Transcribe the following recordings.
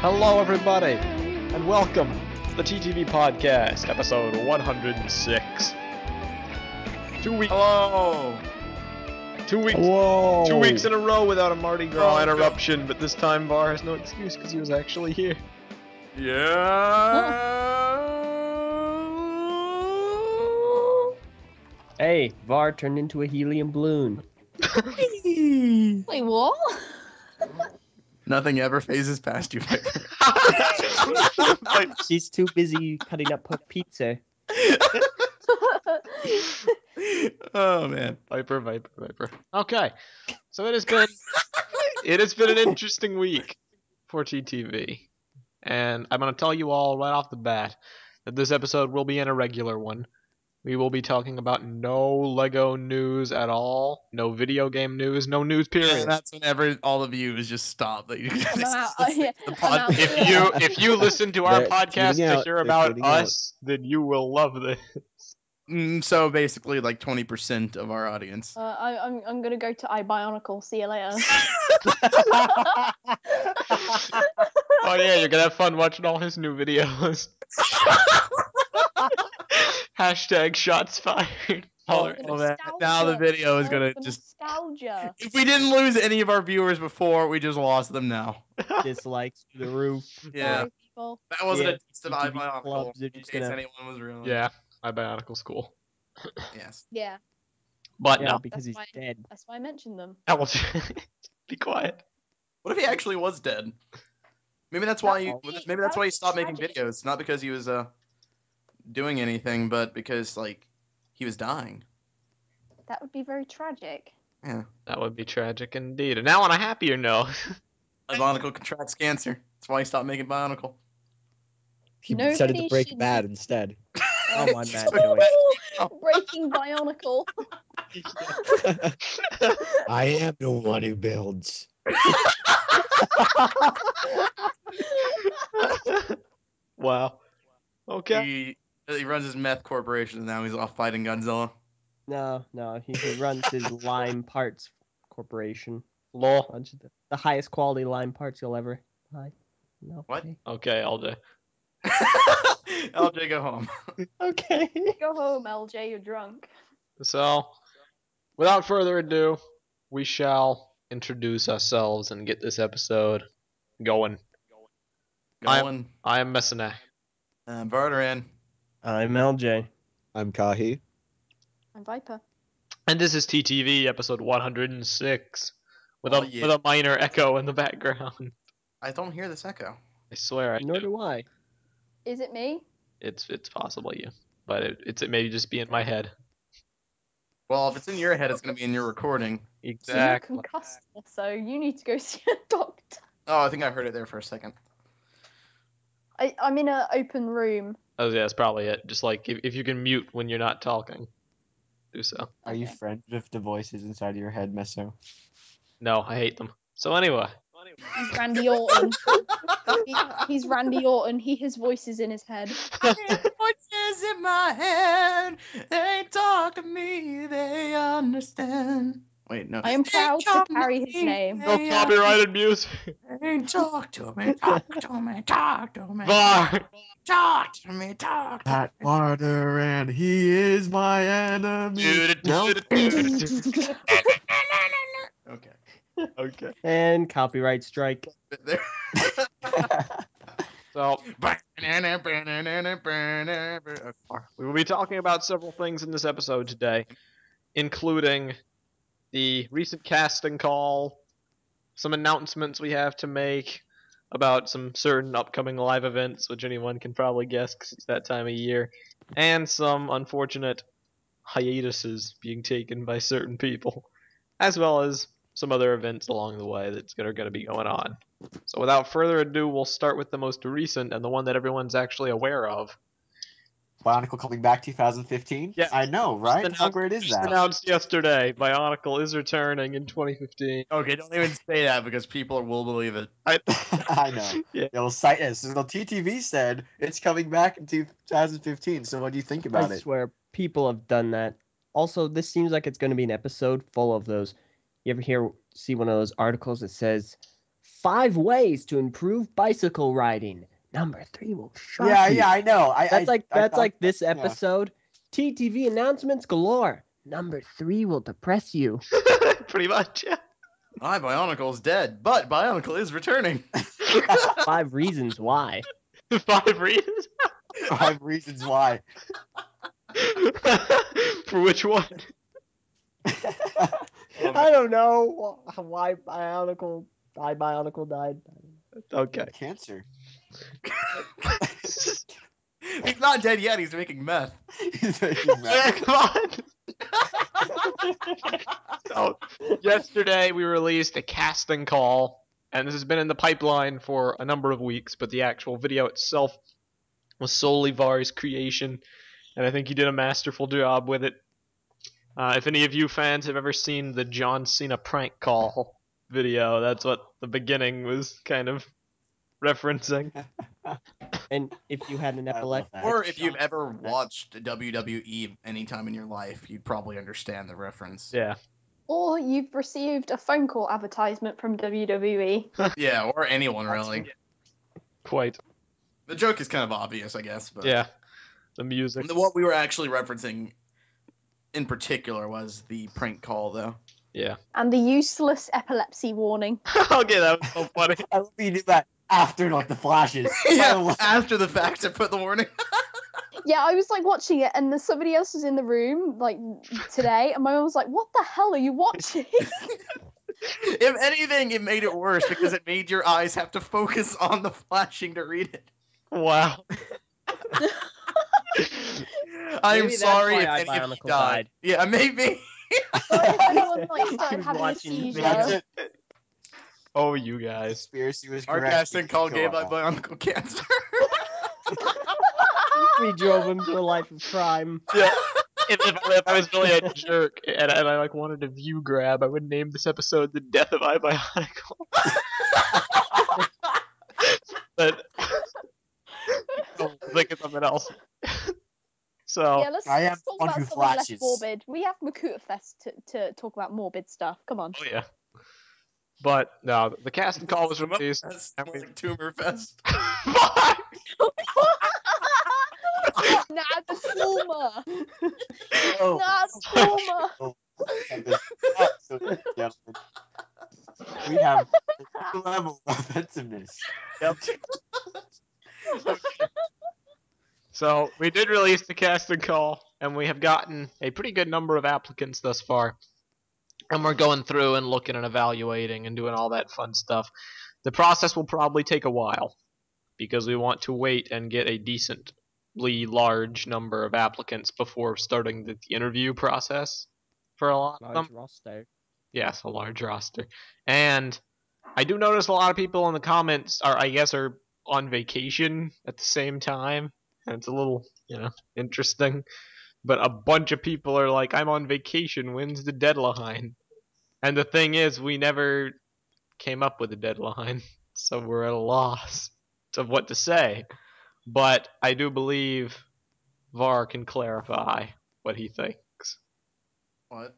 Hello, everybody, and welcome to the TTV Podcast, episode 106. 2 weeks. Hello. 2 weeks. Whoa. 2 weeks in a row without a Mardi Gras interruption, but this time Var has no excuse because he was actually here. Yeah. Hey, Var turned into a helium balloon. Wait, what? Nothing ever phases past you, Viper. She's too busy cutting up her pizza. Oh man, Viper. Okay, so it has been an interesting week for TTV, and I'm gonna tell you all right off the bat that this episode will be an irregular one. We will be talking about no Lego news at all, no video game news, no news period. yeah, that's whenever all of you is just stop. That you I'm out. Yeah, the I'm out. If you listen to our They're podcast cheating to out. hear They're about cheating out. us, then you will love this. So basically, like 20% of our audience. I'm gonna go to BIONICLE. See you later. Oh yeah, you're gonna have fun watching all his new videos. Hashtag shots fired. Oh, man. Now the video is gonna just. Nostalgia. If we didn't lose any of our viewers before, we just lost them now. Dislikes through the roof. Yeah, Sorry, people. that wasn't Yeah, a taste of TTV iBionicle. clubs are In just case gonna- anyone was real. Yeah, Bionicle School. Yes. Yeah, But Yeah, no, because he's That's dead. that's why I mentioned them. be quiet. What if he actually was dead? Maybe that's why you. That- Maybe that's why he stopped making tragic. videos. Not because he was doing anything, but because like he was dying. That would be very tragic. Yeah. That would be tragic indeed. And now on a happier note, Bionicle contracts cancer. That's why he stopped making Bionicle. He Nobody decided to break should- bad instead. Oh my man. Breaking BIONICLE. I am the one who builds. wow. Okay. He runs his meth corporation and now he's off fighting Godzilla. No, he runs his Lime Parts Corporation. Lol. Bunch of the highest quality lime parts you'll ever buy. No. What? Okay, Eljay. LJ, go home. Okay. Go home, LJ. You're drunk. So, without further ado, we shall introduce ourselves and get this episode going. Going. I am Messina. Barteran. I'm LJ. I'm Kahi. I'm Viper. And this is TTV episode 106 with Oh, a yeah. with a minor echo in the background. I don't hear this echo. I swear I Nor do. do I. Is it me? It's possible you, but it may just be in my head. Well, if it's in your head, it's gonna be in your recording. Exactly. You're concussed, so you need to go see a doctor. Oh, I think I heard it there for a second. I'm in an open room. Oh yeah, that's probably it. Just like if you can mute when you're not talking, do so. Are you Okay. friends with the voices inside of your head, Meso? No, I hate them. So anyway. He's Randy Orton. He's Randy Orton. His voice is in his head. Voices in my head, they talk to me, they understand. Wait, no. I am proud to carry his name. No copyrighted music. They talk to me, talk to me, talk to me, Var. talk to me, talk to me. Pat Carter, and he is my enemy. No? Okay. Okay. And copyright strike. There. So Okay. we will be talking about several things in this episode today, including the recent casting call, some announcements we have to make about some certain upcoming live events, which anyone can probably guess because it's that time of year, and some unfortunate hiatuses being taken by certain people, as well as some other events along the way that are going to be going on. So without further ado, we'll start with the most recent and the one that everyone's actually aware of. Bionicle coming back 2015? Yeah. I know, right? Just How great is Just that? announced yesterday, Bionicle is returning in 2015. Okay, don't even say that because people will believe it. I know. Yeah. It'll cite this. So the TTV said it's coming back in 2015. So what do you think about I it? swear, people have done that. Also, this seems like it's going to be an episode full of those. You ever see one of those articles that says 5 ways to improve bicycle riding. Number 3 will shock Yeah, you. yeah, I know. That's thought- like this yeah. episode. TTV Announcements Galore. Number 3 will depress you. Pretty much, yeah. Bionicle's dead, but Bionicle is returning. 5 reasons why. 5 reasons. 5 reasons why. For which one? I don't know why Bionicle died. Okay. Cancer. He's not dead yet. He's making meth. He's making meth. Come on. So, yesterday we released a casting call, and this has been in the pipeline for a number of weeks, but the actual video itself was solely Var's creation, and I think he did a masterful job with it. If any of you fans have ever seen the John Cena prank call video, that's what the beginning was kind of referencing. And if you had an I love epileptic, that. Or if you've ever watched WWE anytime in your life, you'd probably understand the reference. Yeah. Or you've received a phone call advertisement from WWE. Yeah, or anyone really. Quite. The joke is kind of obvious, I guess. But Yeah. The music. What we were actually referencing in particular was the prank call, though. Yeah. And the useless epilepsy warning. Okay, that was so funny. I love you did that after like the flashes. Yeah, after the fact, I put the warning. Yeah, I was like watching it, and somebody else was in the room like today, and my mum was like, "What the hell are you watching?" If anything, it made it worse because it made your eyes have to focus on the flashing to read it. Wow. I'm Maybe that's sorry why if any of you Bionicle died. died. Yeah, maybe. Sorry if anyone like He started was having a watching seizure. That's it. Oh, you guys. Conspiracy was Our correct. casting call gave my Bionicle cancer. we drove him to a life of crime. Yeah. If I was really a jerk and I like wanted a view grab, I would name this episode "The Death of iBionicle." But I'll think of something else. So Yeah, let's I am talk one about who something less flashes. morbid. We have MakutaFest to talk about morbid stuff. Come on. oh yeah. But no, the casting call was released. That's like Tumor Fest. Nah, the trauma. Oh. Nah, trauma. We have a level of offensiveness. Yep. So we did release the casting call, and we have gotten a pretty good number of applicants thus far. And we're going through and looking and evaluating and doing all that fun stuff. The process will probably take a while because we want to wait and get a decently large number of applicants before starting the interview process for a lot of them. Large roster. Yes, a large roster. And I do notice a lot of people in the comments are on vacation at the same time. And it's a little, interesting. But a bunch of people are like, I'm on vacation, when's the deadline? And the thing is, we never came up with a deadline. So we're at a loss of what to say. But I do believe Var can clarify what he thinks. What?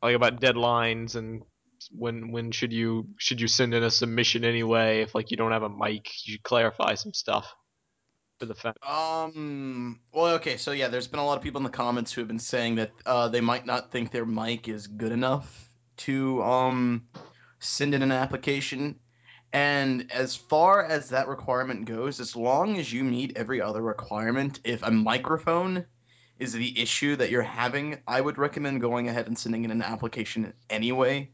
Like about deadlines and when should you send in a submission anyway? If like you don't have a mic, you should clarify some stuff for the fact. Well, okay, so yeah, there's been a lot of people in the comments who have been saying that they might not think their mic is good enough to send in an application. And as far as that requirement goes, as long as you meet every other requirement, if a microphone is the issue that you're having, I would recommend going ahead and sending in an application anyway,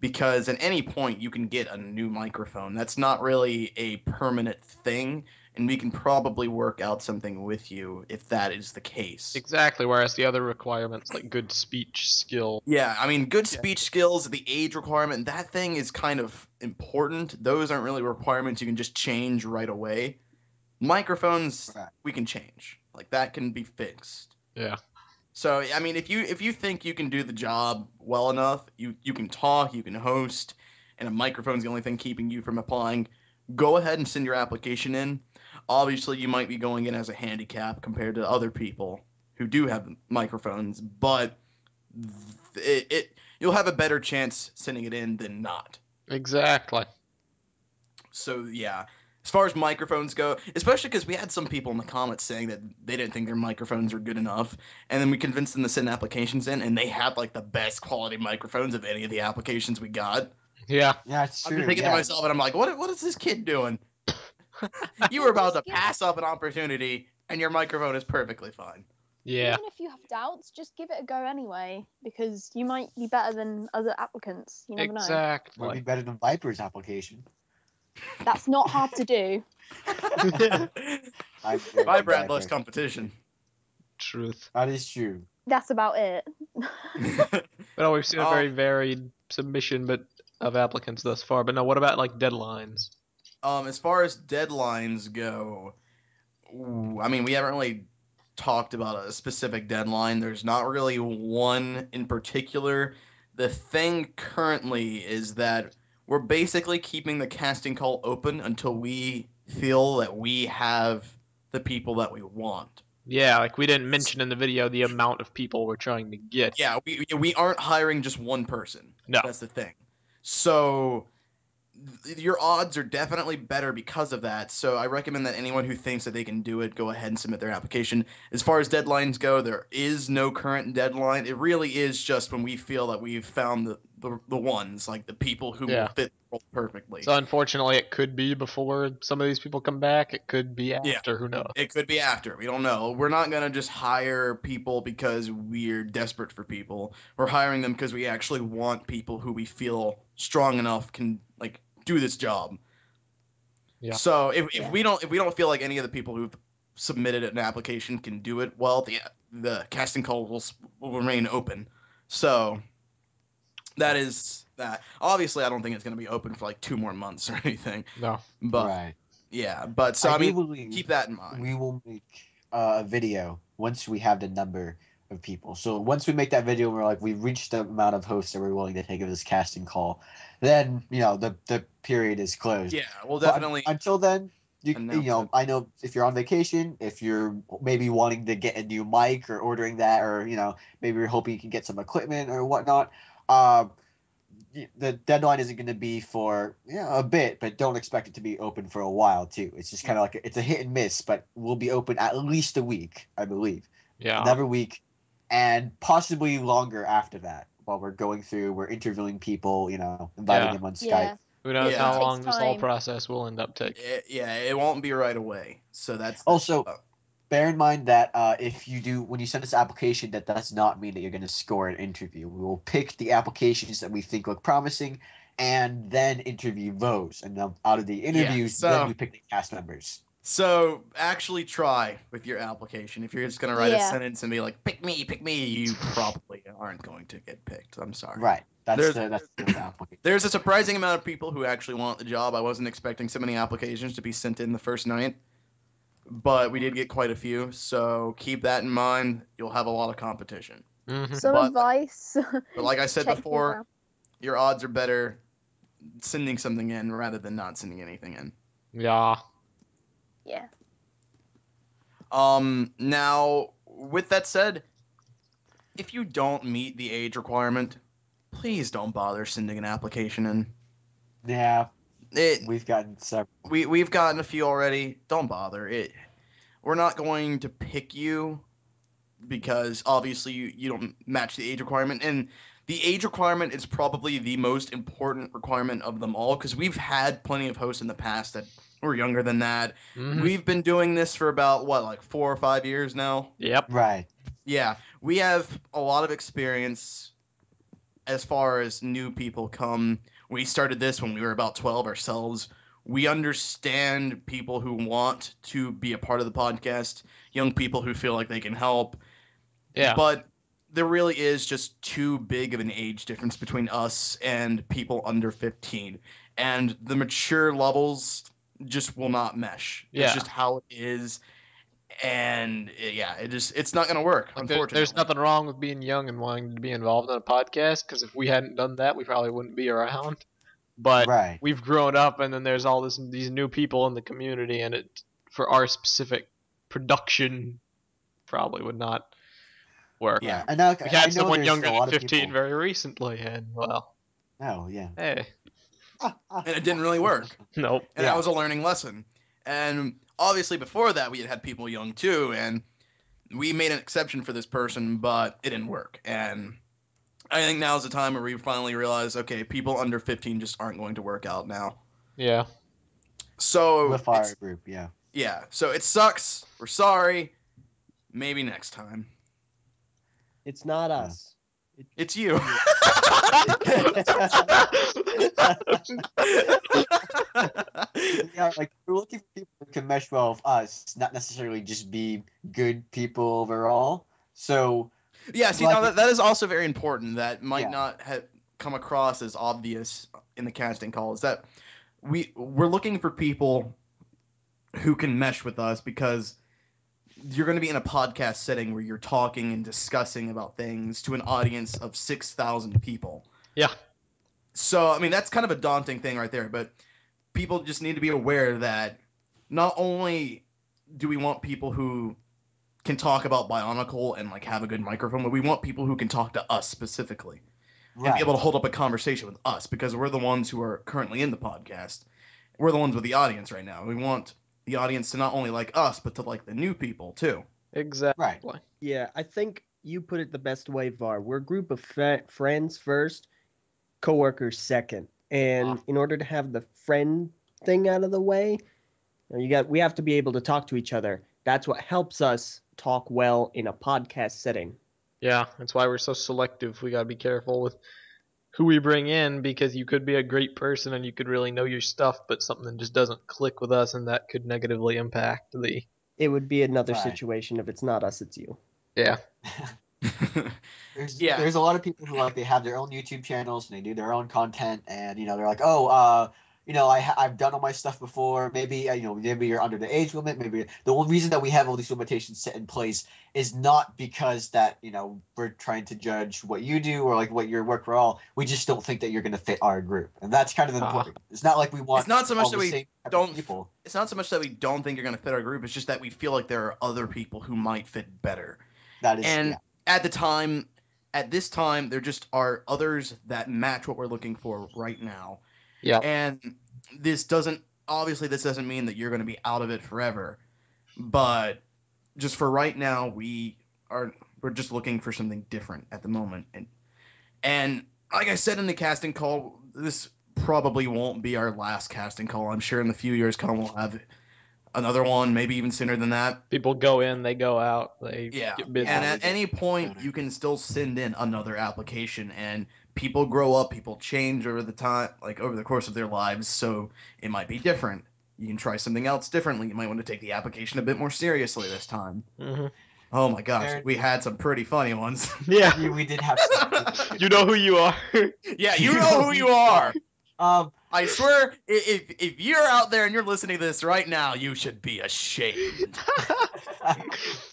because at any point you can get a new microphone. That's not really a permanent thing, and we can probably work out something with you if that is the case. Exactly, whereas the other requirements like good speech skill. Yeah, I mean, good speech skills, the age requirement, that thing is kind of important. Those aren't really requirements you can just change right away. Microphones, we can change. Like, that can be fixed. Yeah. So, I mean, if you think you can do the job well enough, you can talk, you can host, and a microphone's the only thing keeping you from applying, go ahead and send your application in. Obviously, you might be going in as a handicap compared to other people who do have microphones, but you'll have a better chance sending it in than not. Exactly. So yeah, as far as microphones go, especially because we had some people in the comments saying that they didn't think their microphones were good enough, and then we convinced them to send applications in, and they had like the best quality microphones of any of the applications we got. Yeah. Yeah, it's I'm true. just thinking to myself, and I'm like, what is this kid doing? You were about to pass up an opportunity, and your microphone is perfectly fine. Yeah. Even if you have doubts, just give it a go anyway, because you might be better than other applicants. You never know. Would be Exactly. better than Viper's application. That's not hard to do. Viber had less competition. Truth. That is true. That's about it. But we've seen a very varied submission of applicants thus far. But no, what about like deadlines? As far as deadlines go, I mean, we haven't really talked about a specific deadline. There's not really one in particular. The thing currently is that we're basically keeping the casting call open until we feel that we have the people that we want. Yeah, like we didn't mention in the video the amount of people we're trying to get. Yeah, we aren't hiring just one person. No. That's the thing. So your odds are definitely better because of that. So I recommend that anyone who thinks that they can do it, go ahead and submit their application. As far as deadlines go, there is no current deadline. It really is just when we feel that we've found the ones, like the people who will fit the role perfectly. So unfortunately, it could be before some of these people come back. It could be after. Who knows? It could be after. We don't know. We're not going to just hire people because we're desperate for people. We're hiring them because we actually want people who we feel strong enough can like do this job. Yeah. So if we don't feel like any of the people who've submitted an application can do it well, the casting call will remain open. So that is that. Obviously, I don't think it's going to be open for like 2 more months or anything. No. But Right. yeah, but so I mean, keep that in mind. We will make a video once we have the number of people. So once we make that video, we're like, we've reached the amount of hosts that we're willing to take of this casting call. Then the period is closed. Yeah, we'll But definitely. until then, you announce know, it. I know if you're on vacation, if you're maybe wanting to get a new mic or ordering that, or maybe you're hoping you can get some equipment or whatnot. The deadline isn't going to be for a bit, but don't expect it to be open for a while too. It's just kind of like it's a hit and miss, but we'll be open at least a week, I believe. Yeah. Another week, and possibly longer after that. While we're interviewing people, inviting them on Skype. Yeah. Who knows Yeah. how It takes long this whole time. process will end up taking? It won't be right away. So that's Also, bear in mind that when you send this application, that does not mean that you're going to score an interview. We will pick the applications that we think look promising, and then interview those. And then out of the interviews, then we pick the cast members. So actually try with your application. If you're just gonna write a Yeah. sentence and be like, pick me, you probably aren't going to get picked. I'm sorry. Right. That's There's- the application. There's a surprising amount of people who actually want the job. I wasn't expecting so many applications to be sent in the first night, but we did get quite a few. So keep that in mind. You'll have a lot of competition. Mm-hmm. Some But- advice. But like I said Check before, things out. your odds are better sending something in rather than not sending anything in. Yeah. Yeah. Now, with that said, if you don't meet the age requirement, please don't bother sending an application in. Yeah, It we've gotten several. we've gotten a few already. Don't bother. We're not going to pick you because obviously you don't match the age requirement, and the age requirement is probably the most important requirement of them all because we've had plenty of hosts in the past that were younger than that. Mhm. We've been doing this for about like 4 or 5 years now. Yep. Right. Yeah, we have a lot of experience as far as new people come. We started this when we were about 12 ourselves. We understand people who want to be a part of the podcast, young people who feel like they can help. Yeah. But there really is just too big of an age difference between us and people under 15. And the mature levels just will not mesh. Yeah. It's just how it is. And it's not going to work, Like, unfortunately. there's nothing wrong with being young and wanting to be involved in a podcast, because if we hadn't done that, we probably wouldn't be around. But Right. we've grown up, and then there's all these new people in the community, and it for our specific production probably would not work. Yeah. And now, We I had know someone there's younger a than lot of 15 people- very recently, and well, Oh yeah. hey, and it didn't really work. Nope. And that was a learning lesson. And obviously before that, we had people young too, and we made an exception for this person, but it didn't work. And I think now's the time where we finally realize, okay, people under 15 just aren't going to work out now. Yeah. So With our group, yeah. yeah, so it sucks. We're sorry. Maybe next time. It's not us. It's you. Yeah, like we're looking for people who can mesh well with us, not necessarily just be good people overall. So Yeah, see, like, now that is also very important. That might Yeah. not have come across as obvious in the casting call. Is that we're looking for people who can mesh with us, because you're going to be in a podcast setting where you're talking and discussing about things to an audience of 6,000 people. Yeah. So, I mean, that's kind of a daunting thing right there, but people just need to be aware that not only do we want people who can talk about BIONICLE and like have a good microphone, but we want people who can talk to us specifically and be right. able to hold up a conversation with us, because we're the ones who are currently in the podcast. We're the ones with the audience right now. We want the audience to not only like us, but to like the new people too. Exactly. Right. Yeah, I think you put it the best way, Var. We're a group of friends first, coworkers second. And in order to have the friend thing out of the way, we have to be able to talk to each other. That's what helps us talk well in a podcast setting. Yeah, that's why we're so selective. We gotta be careful with who we bring in, because you could be a great person and you could really know your stuff, but something just doesn't click with us, and that could negatively impact the. It would be another Right. situation if it's not us, it's you. Yeah. There's a lot of people who like they have their own YouTube channels and they do their own content, and they're like, I've done all my stuff before. Maybe maybe you're under the age limit. Maybe the only reason that we have all these limitations set in place is not because that we're trying to judge what you do or like what your work for all. We just don't think that you're going to fit our group, and that's kind of important. It's not like we want. It's not so much all that the we same type of don't- people. It's not so much that we don't think you're going to fit our group. It's just that we feel like there are other people who might fit better. That is And yeah. at this time, there just are others that match what we're looking for right now. Yeah. And this doesn't mean that you're going to be out of it forever, but just for right now, we're just looking for something different at the moment. And like I said in the casting call, this probably won't be our last casting call. I'm sure in the few years come we'll have another one, maybe even sooner than that. People go in, they go out, they Yeah, get busy. and at any point, you can still send in another application, and people grow up, people change over the course of their lives, so it might be different. You can try something else differently. You might want to take the application a bit more seriously this time. Mm-hmm. Oh my gosh, Aaron- we had some pretty funny ones. Yeah. We did have some. You know who you are. Yeah, you know who you are. Um, I swear, if you're out there and you're listening to this right now, you should be ashamed.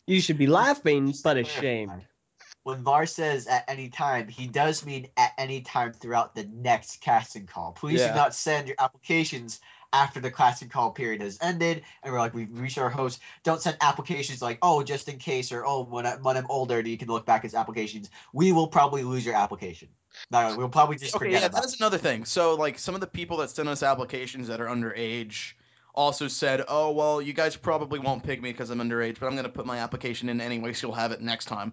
You should be laughing, but ashamed. when Var says at any time, he does mean at any time throughout the next casting call. Please Yeah. do not send your applications after the casting call period has ended and we've reached our host. Don't send applications like, oh, just in case, or oh, when I'm older, you can look back at applications. We will probably lose your application. No, we'll probably just Okay, forget yeah, about that is another thing. So, like, some of the people that send us applications that are underage also said, oh, well, you guys probably won't pick me because I'm underage, but I'm going to put my application in anyway, so you'll have it next time.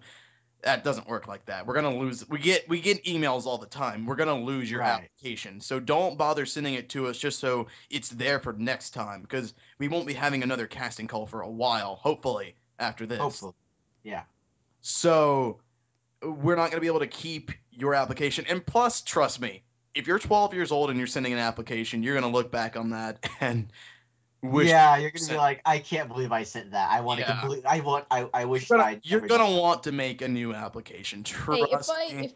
That doesn't work like that. We're going to lose. We get emails all the time. We're going to lose your Right. application. So don't bother sending it to us just so it's there for next time, because we won't be having another casting call for a while, hopefully, after this. Hopefully. Yeah. So we're not going to be able to keep your application. And plus, trust me, if you're 12 years old and you're sending an application, you're going to look back on that and wish. Yeah, you're gonna be sent- like, I can't believe I sent that. I want to Yeah. complete. I wish You're gonna want to make a new application. Hey, Trust me.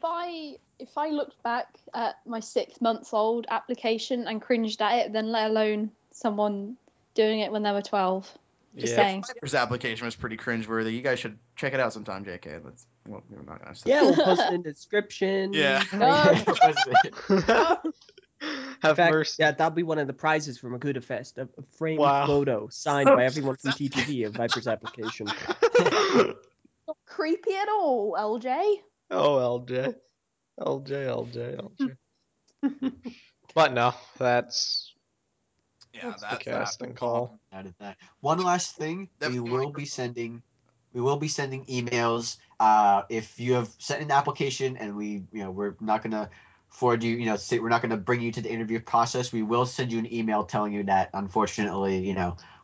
if I looked back at my 6 months old application and cringed at it, then let alone someone doing it when they were 12. Just saying. Piper's application was pretty cringeworthy. You guys should check it out sometime, JK. Well, we're not gonna say. Yeah, we'll post it in the description. Yeah. Have In fact, mercy. yeah, that'll be one of the prizes for MakutaFest, a framed Wow. photo signed by everyone from TTV of Viper's application. Not creepy at all, LJ. Oh, LJ. LJ. But no, that's Yeah, the that's casting that. call. Added that. One last thing, That we will be microphone. sending emails. If you have sent an application and we're not gonna forward you, we're not gonna bring you to the interview process. We will send you an email telling you that unfortunately,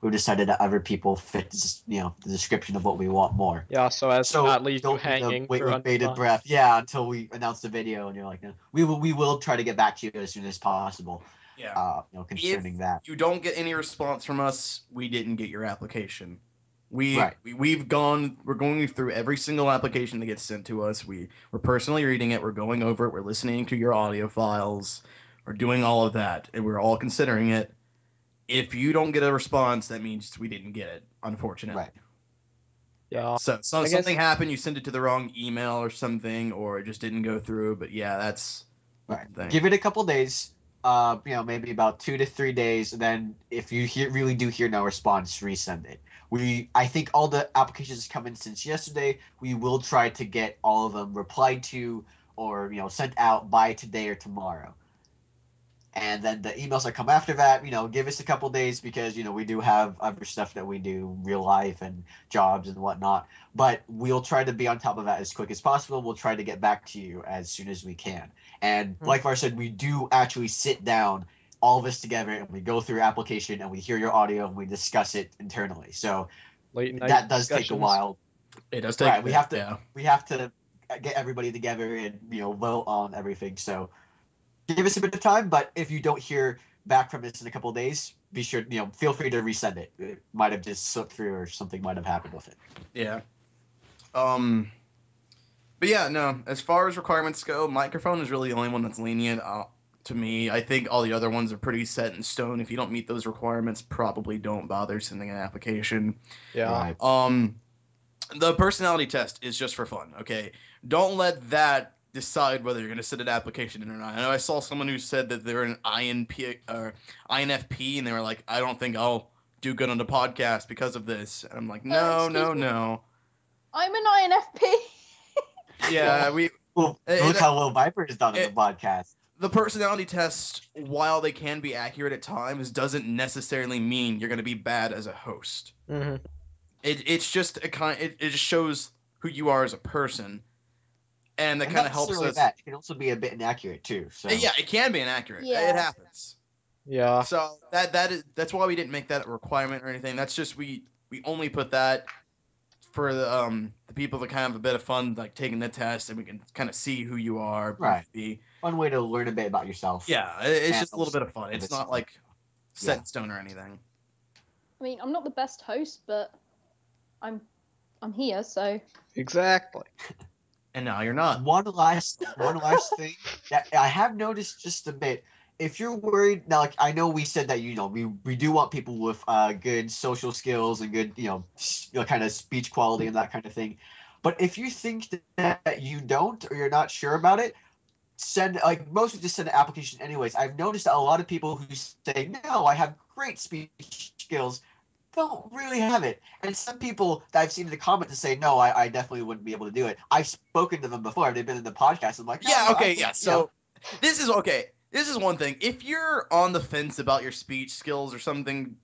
we've decided that other people fit, the description of what we want more. Yeah, so as to not leave you don't hanging wait for with bated undefined. breath. Yeah, until we announce the video, and you're like, no. We will try to get back to you as soon as possible. Yeah. Concerning that. You don't get any response from us, we didn't get your application. Right. We're going through every single application that gets sent to us. We're personally reading it, we're going over it, we're listening to your audio files, we're doing all of that, and we're all considering it. If you don't get a response, that means we didn't get it, unfortunately. Right. Yeah. So I guess- something happened, you sent it to the wrong email or something, or it just didn't go through, but yeah, that's Right. the thing. Give it a couple days. Maybe about 2 to 3 days. And then if you really do hear no response, resend it. I think all the applications come in since yesterday. We will try to get all of them replied to or sent out by today or tomorrow. And then the emails that come after that, give us a couple days because we do have other stuff that we do, real life and jobs and whatnot. But we'll try to be on top of that as quick as possible. We'll try to get back to you as soon as we can. And like Var said, we do actually sit down, all of us together, and we go through your application and we hear your audio and we discuss it internally. So Late night that does take a discussions. while. It does take Right, we have to yeah. we have to get everybody together and vote on everything. So give us a bit of time, but if you don't hear back from us in a couple of days, be sure feel free to resend it. It might have just slipped through or something might have happened with it. Yeah. But yeah, no. As far as requirements go, microphone is really the only one that's lenient to me. I think all the other ones are pretty set in stone. If you don't meet those requirements, probably don't bother sending an application. Yeah. Right. The personality test is just for fun. Okay, don't let that decide whether you're going to send an application in or not. I know I saw someone who said that they're an INP or INFP, and they were like, I don't think I'll do good on the podcast because of this. And I'm like, no. I'm an INFP. Yeah, Well, look how Will Viper has done on the podcast. The personality test, while they can be accurate at times, doesn't necessarily mean you're going to be bad as a host. Mm-hmm. It's just it just shows who you are as a person, and that kind of helps us. That. It can also be a bit inaccurate too. So Yeah, it can be inaccurate. Yeah. It happens. Yeah. So that's why we didn't make that a requirement or anything. That's just we only put that for the people that kind of have a bit of fun, like taking the test, and we can kind of see who you are. Right. Fun way to learn a bit about yourself. Yeah, it's just a little bit of fun. It's not like set Yeah. in stone or anything. I mean, I'm not the best host, but I'm here, so Exactly. And now you're not. One last thing that I have noticed just a bit. If you're worried now, like I know we said that we do want people with good social skills and good kind of speech quality and that kind of thing. But if you think that you don't or you're not sure about it, most would just send an application anyways. I've noticed that a lot of people who say no, I have great speech skills, don't really have it. And some people that I've seen in the comments say, no, I definitely wouldn't be able to do it. I've spoken to them before. They've been in the podcast. I'm like, no, Yeah, no, okay, I think, yeah. So this is okay. This is one thing. If you're on the fence about your speech skills or something,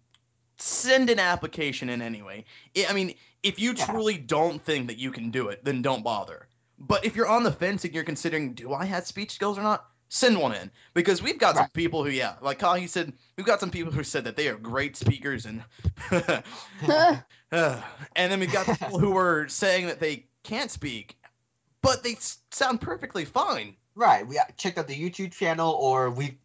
send an application in anyway. I mean, if you truly don't think that you can do it, then don't bother. But if you're on the fence and you're considering, do I have speech skills or not? Send one in. Because we've got some people who, like Kahi said, we've got some people who said that they are great speakers and and then we've got people who are saying that they can't speak, but they sound perfectly fine. Right. We checked out the YouTube channel, or we've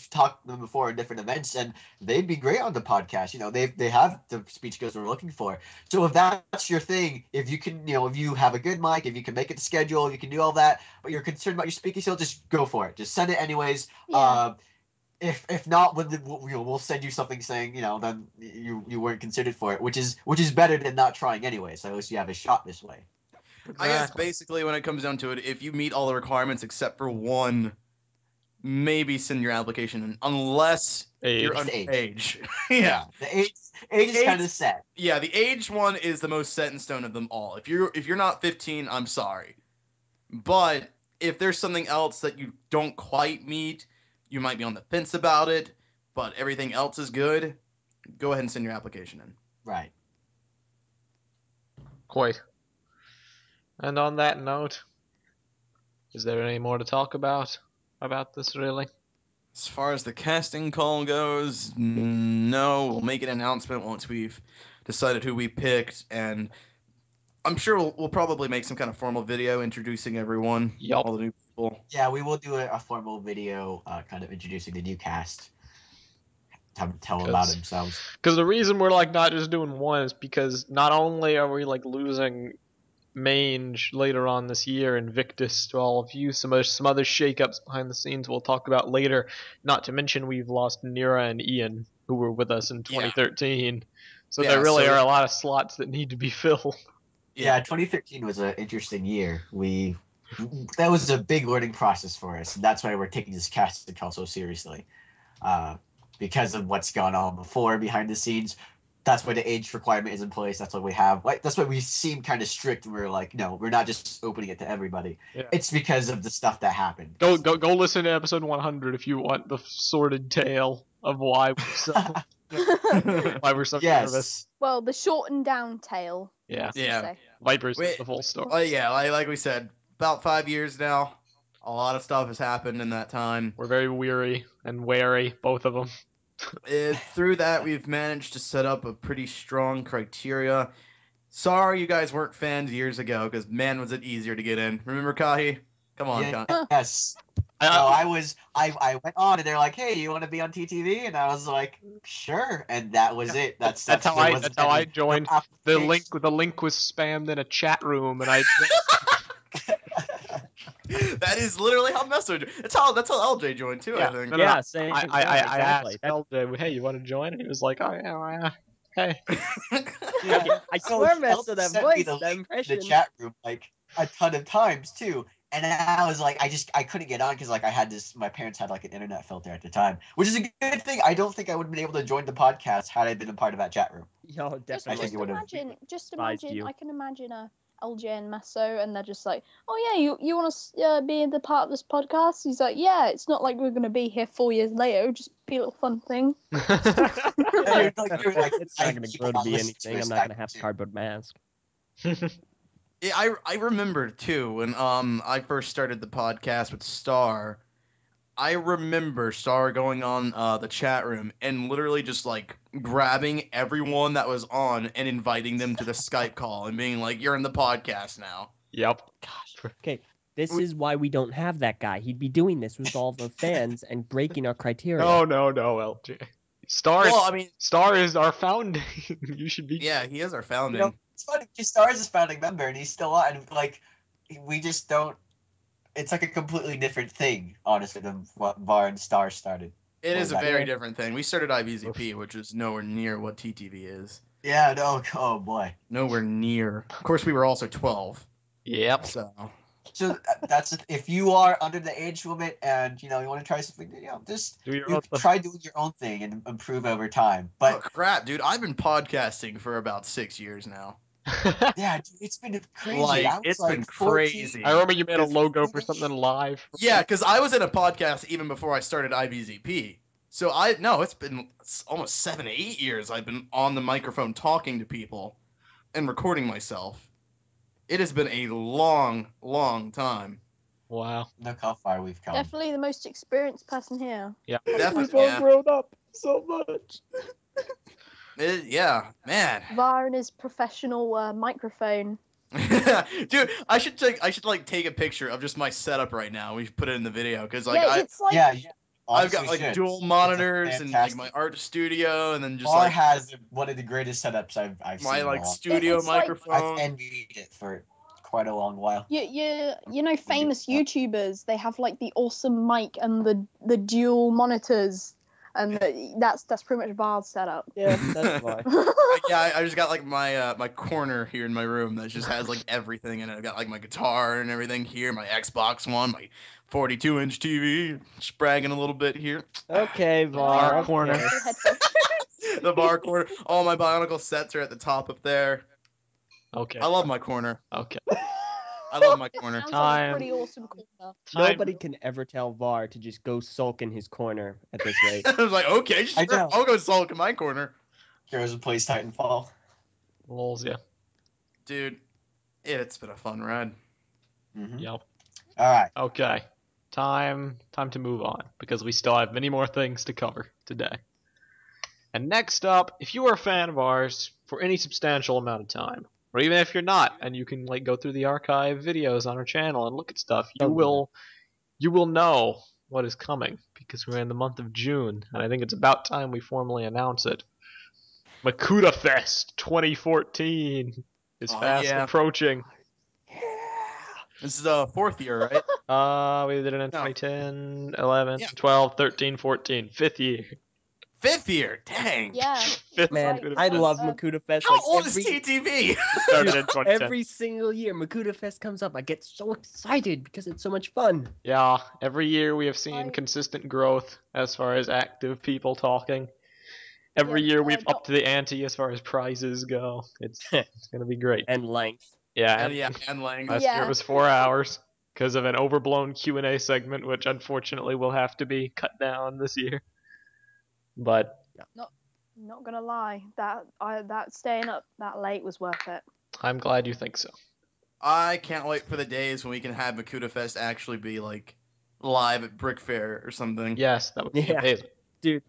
talked to them before at different events, and they'd be great on the podcast. They have the speech skills we're looking for. So if that's your thing, if you can, if you have a good mic, if you can make it schedule, you can do all that, but you're concerned about your speaking skills, just go for it. Just send it anyways. Yeah. If not, we'll send you something saying, then you weren't considered for it, which is better than not trying anyway. So at least you have a shot this way. I guess basically when it comes down to it, if you meet all the requirements except for one, maybe send your application in, unless you're underage. Yeah. The age is kind of set. Yeah, the age one is the most set in stone of them all. If you're not 15, I'm sorry. But if there's something else that you don't quite meet, you might be on the fence about it, but everything else is good, go ahead and send your application in. Right. Quite. And on that note, is there any more to talk about this, really? As far as the casting call goes, no. We'll make an announcement once we've decided who we picked, and I'm sure we'll probably make some kind of formal video introducing everyone, Yup. all the new people. Yeah, we will do a formal video, kind of introducing the new cast. Tell them about themselves. Because the reason we're like not just doing one is because not only are we like losing Mange later on this year, Invictus to all of you, some other shakeups behind the scenes we'll talk about later. Not to mention we've lost Nira and Ian, who were with us in 2013. So there really are a lot of slots that need to be filled. Yeah, 2013 was an interesting year. That was a big learning process for us, and that's why we're taking this casting call so seriously. Because of what's gone on before behind the scenes. That's why the age requirement is in place. That's why we have that's why we seem kind of strict. We're like, no, we're not just opening it to everybody. Yeah. It's because of the stuff that happened. Go listen to episode 100 if you want the sordid tale of why we're so nervous. Well, the shortened down tale. Yeah. Vipers is the full story. Like we said, about 5 years now. A lot of stuff has happened in that time. We're very weary and wary, both of them. Through that, we've managed to set up a pretty strong criteria. Sorry you guys weren't fans years ago, because man, was it easier to get in. Remember, Kahi? Come on, Kahi. Yes. I went on, and they're like, hey, you want to be on TTV? And I was like, sure. And that was it. That's how I joined. The link was spammed in a chat room, and I... That is literally how Meso joined. That's how Eljay joined too, I think. Yeah, same. I asked Eljay, hey, you want to join? And he was like, oh yeah, hey. I swear Meso that voice, that impression. The chat room like a ton of times too, and I was like, I couldn't get on because like I had my parents had like an internet filter at the time, which is a good thing. I don't think I would have been able to join the podcast had I been a part of that chat room. Yo, definitely. Just imagine. I can imagine Eljay and Meso, and they're just like, oh yeah, you want to be the part of this podcast? He's like, yeah, it's not like we're going to be here 4 years later, it'll just be a little fun thing. It's not going to grow to be anything. I'm not going to have cardboard mask. Yeah, I remember too when I first started the podcast with Star. I remember Star going on the chat room and literally just like grabbing everyone that was on and inviting them to the Skype call and being like, you're in the podcast now. Yep. Gosh. Okay, this is why we don't have that guy. He'd be doing this with all the fans and breaking our criteria. No, Eljay. Star is our founding. You should be. Yeah, he is our founding. You know, it's funny because Star is a founding member and he's still on. And like, we just don't. It's like a completely different thing, honestly, than what VAR and Star started. It is a very different thing. We started IBZP, which is nowhere near what TTV is. Yeah, no, oh boy. Nowhere near. Of course, we were also 12. Yep. So that's if you are under the age limit and you want to try something, just try doing your own thing and improve over time. But crap, dude, I've been podcasting for about 6 years now. Yeah, dude, it's been crazy. It's been crazy. I remember you made a logo for something live. Yeah, because I was in a podcast even before I started IBZP. So it's been almost 7 to 8 years I've been on the microphone talking to people and recording myself. It has been a long, long time. Wow. Look how far we've come. Definitely the most experienced person here. Yeah. Definitely. We've all grown up so much. Yeah, man. VAR and his professional microphone. Dude, I should take a picture of just my setup right now. We should put it in the video because I've got like dual monitors and like my art studio, and then just VAR has one of the greatest setups I've seen. My like studio microphone. I've envied it for quite a long while. You know, famous YouTubers, they have like the awesome mic and the dual monitors. And that's pretty much VAR's setup. Yeah, that's why. Yeah, I just got like my corner here in my room that just has like everything in it. I've got like my guitar and everything here, my Xbox One, my 42-inch TV, just bragging a little bit here. Okay, VAR corner. The VAR corner. All my BIONICLE sets are at the top up there. Okay. I love my corner. Okay. I love my It corner. sounds Time. like a pretty awesome corner. Nobody can ever tell VAR to just go sulk in his corner at this rate. I was like, okay, sure, I know. I'll go sulk in my corner. Heroes and plays Titanfall. Lols, yeah. Dude, it's been a fun ride. Mm-hmm. Yep. All right. Okay. Time to move on, because we still have many more things to cover today. And next up, if you are a fan of ours for any substantial amount of time, or even if you're not, and you can like go through the archive videos on our channel and look at stuff, you will know what is coming, because we're in the month of June, and I think it's about time we formally announce it. MakutaFest 2014 is fast approaching. This is the 4th year, right? We did it in 2010, 11, 12, 13, 14, 5th year. 5th year, dang. Yeah. Fifth Man, MakutaFest. I love MakutaFest. How Like old is TTV? Started in 2010. every single year MakutaFest comes up, I get so excited because it's so much fun. Yeah, every year we have seen I- consistent growth as far as active people talking. Every Yeah, year we've not- upped the ante as far as prizes go. It's gonna be great. And length. Yeah, and length. last year Yeah. it was 4 hours because of an overblown Q&A segment, which unfortunately will have to be cut down this year. But Not gonna lie, that staying up that late was worth it. I'm glad you think so. I can't wait for the days when we can have MakutaFest actually be like live at Brick Fair or something. Yes, that would be Yeah. amazing.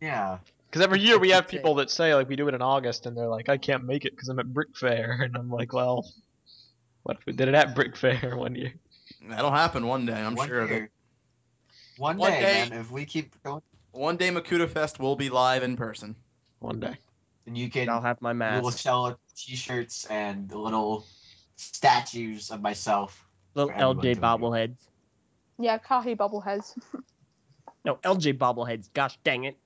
Yeah. Because every year we have Insane. people that say, like, we do it in August, and they're like, I can't make it because I'm at Brick Fair. And I'm like, well, what if we did it at Brick Fair one year? That'll happen one day, I'm One sure of day. it. One One day, day. man. If we keep going, One day MakutaFest will be live in person. One day. then you And can I'll have my we will mask. sell t-shirts and little statues of myself. Little for everyone LJ to bobbleheads. Yeah, Kahi bobbleheads. No, LJ bobbleheads. Gosh dang it.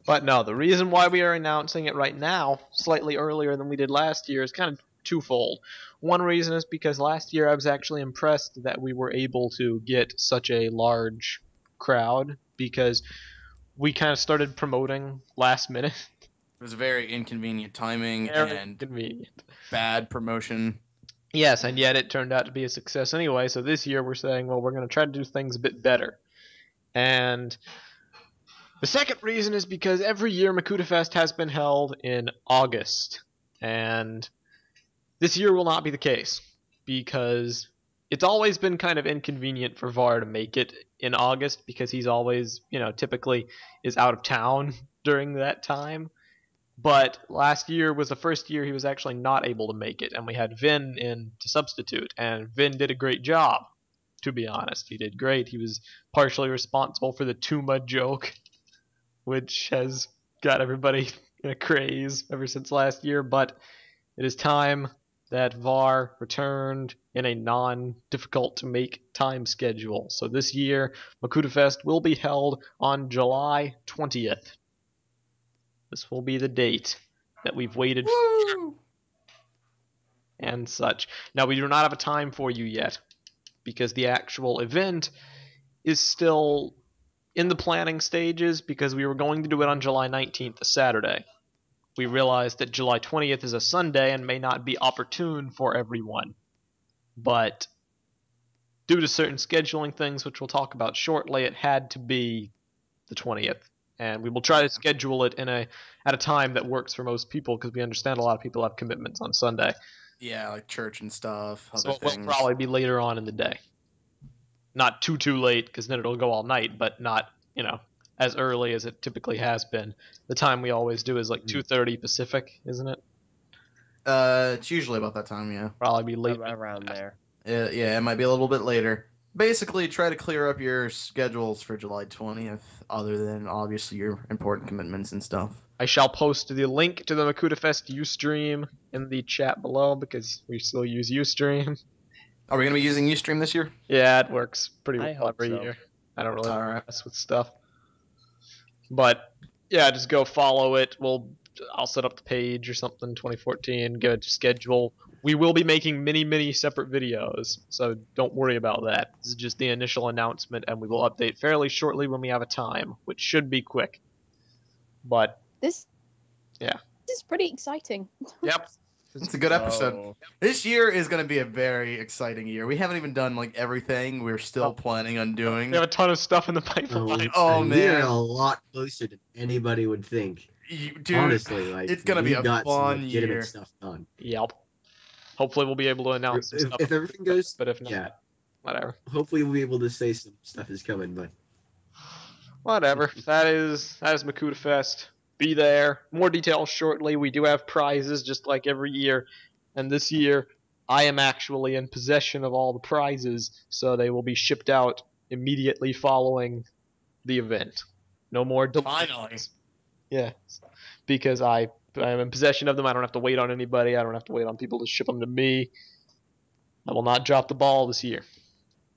But no, the reason why we are announcing it right now, slightly earlier than we did last year, is kind of twofold. One reason is because last year I was actually impressed that we were able to get such a large crowd, because we kind of started promoting last minute. It was very inconvenient timing Very and convenient. bad promotion. Yes, and yet it turned out to be a success anyway, so this year we're saying, well, we're going to try to do things a bit better. And the second reason is because every year MakutaFest has been held in August, and this year will not be the case, because it's always been kind of inconvenient for VAR to make it in August, because he's always, typically is out of town during that time. But last year was the first year he was actually not able to make it, and we had Vin in to substitute, and Vin did a great job, to be honest. He did great. He was partially responsible for the Tuma joke, which has got everybody in a craze ever since last year, but it is time that VAR returned in a non-difficult to make time schedule. So this year, MakutaFest will be held on July 20th. This will be the date that we've waited for and such. Now, we do not have a time for you yet, because the actual event is still in the planning stages, because we were going to do it on July 19th, a Saturday. We realized that July 20th is a Sunday and may not be opportune for everyone. But due to certain scheduling things, which we'll talk about shortly, it had to be the 20th. And we will try to schedule it at a time that works for most people, because we understand a lot of people have commitments on Sunday. Yeah, like church and stuff. So Other it will things. probably be later on in the day. Not too late, because then it'll go all night, but not, as early as it typically has been. The time we always do is like 2:30 Pacific, isn't it? It's usually about that time, yeah. Probably be late. Around there. Yeah, it might be a little bit later. Basically, try to clear up your schedules for July 20th, other than obviously your important commitments and stuff. I shall post the link to the MakutaFest Ustream in the chat below, because we still use Ustream. Are we going to be using Ustream this year? Yeah, it works pretty I well hope every so. year. I don't really Alright. mess with stuff. But yeah, just go follow it. I'll set up the page or something 2014, give it a schedule. We will be making many separate videos, so don't worry about that. This is just the initial announcement, and we will update fairly shortly when we have a time, which should be quick. But This Yeah. is pretty exciting. yep, It's a good episode. Oh. This year is going to be a very exciting year. We haven't even done like everything we're still planning on doing. We have a ton of stuff in the pipeline. Oh, and man. we're a lot closer than anybody would think. Dude, Honestly, like it's going to be we a got some fun legitimate year. stuff done. Yep. Hopefully we'll be able to announce some stuff. If everything goes, But if not, yeah, whatever. hopefully we'll be able to say some stuff is coming. But Whatever. That is MakutaFest. Be there. More details shortly. We do have prizes just like every year. And this year, I am actually in possession of all the prizes, so they will be shipped out immediately following the event. No more delays. Finally. Yeah. Because I am in possession of them. I don't have to wait on anybody. I don't have to wait on people to ship them to me. I will not drop the ball this year.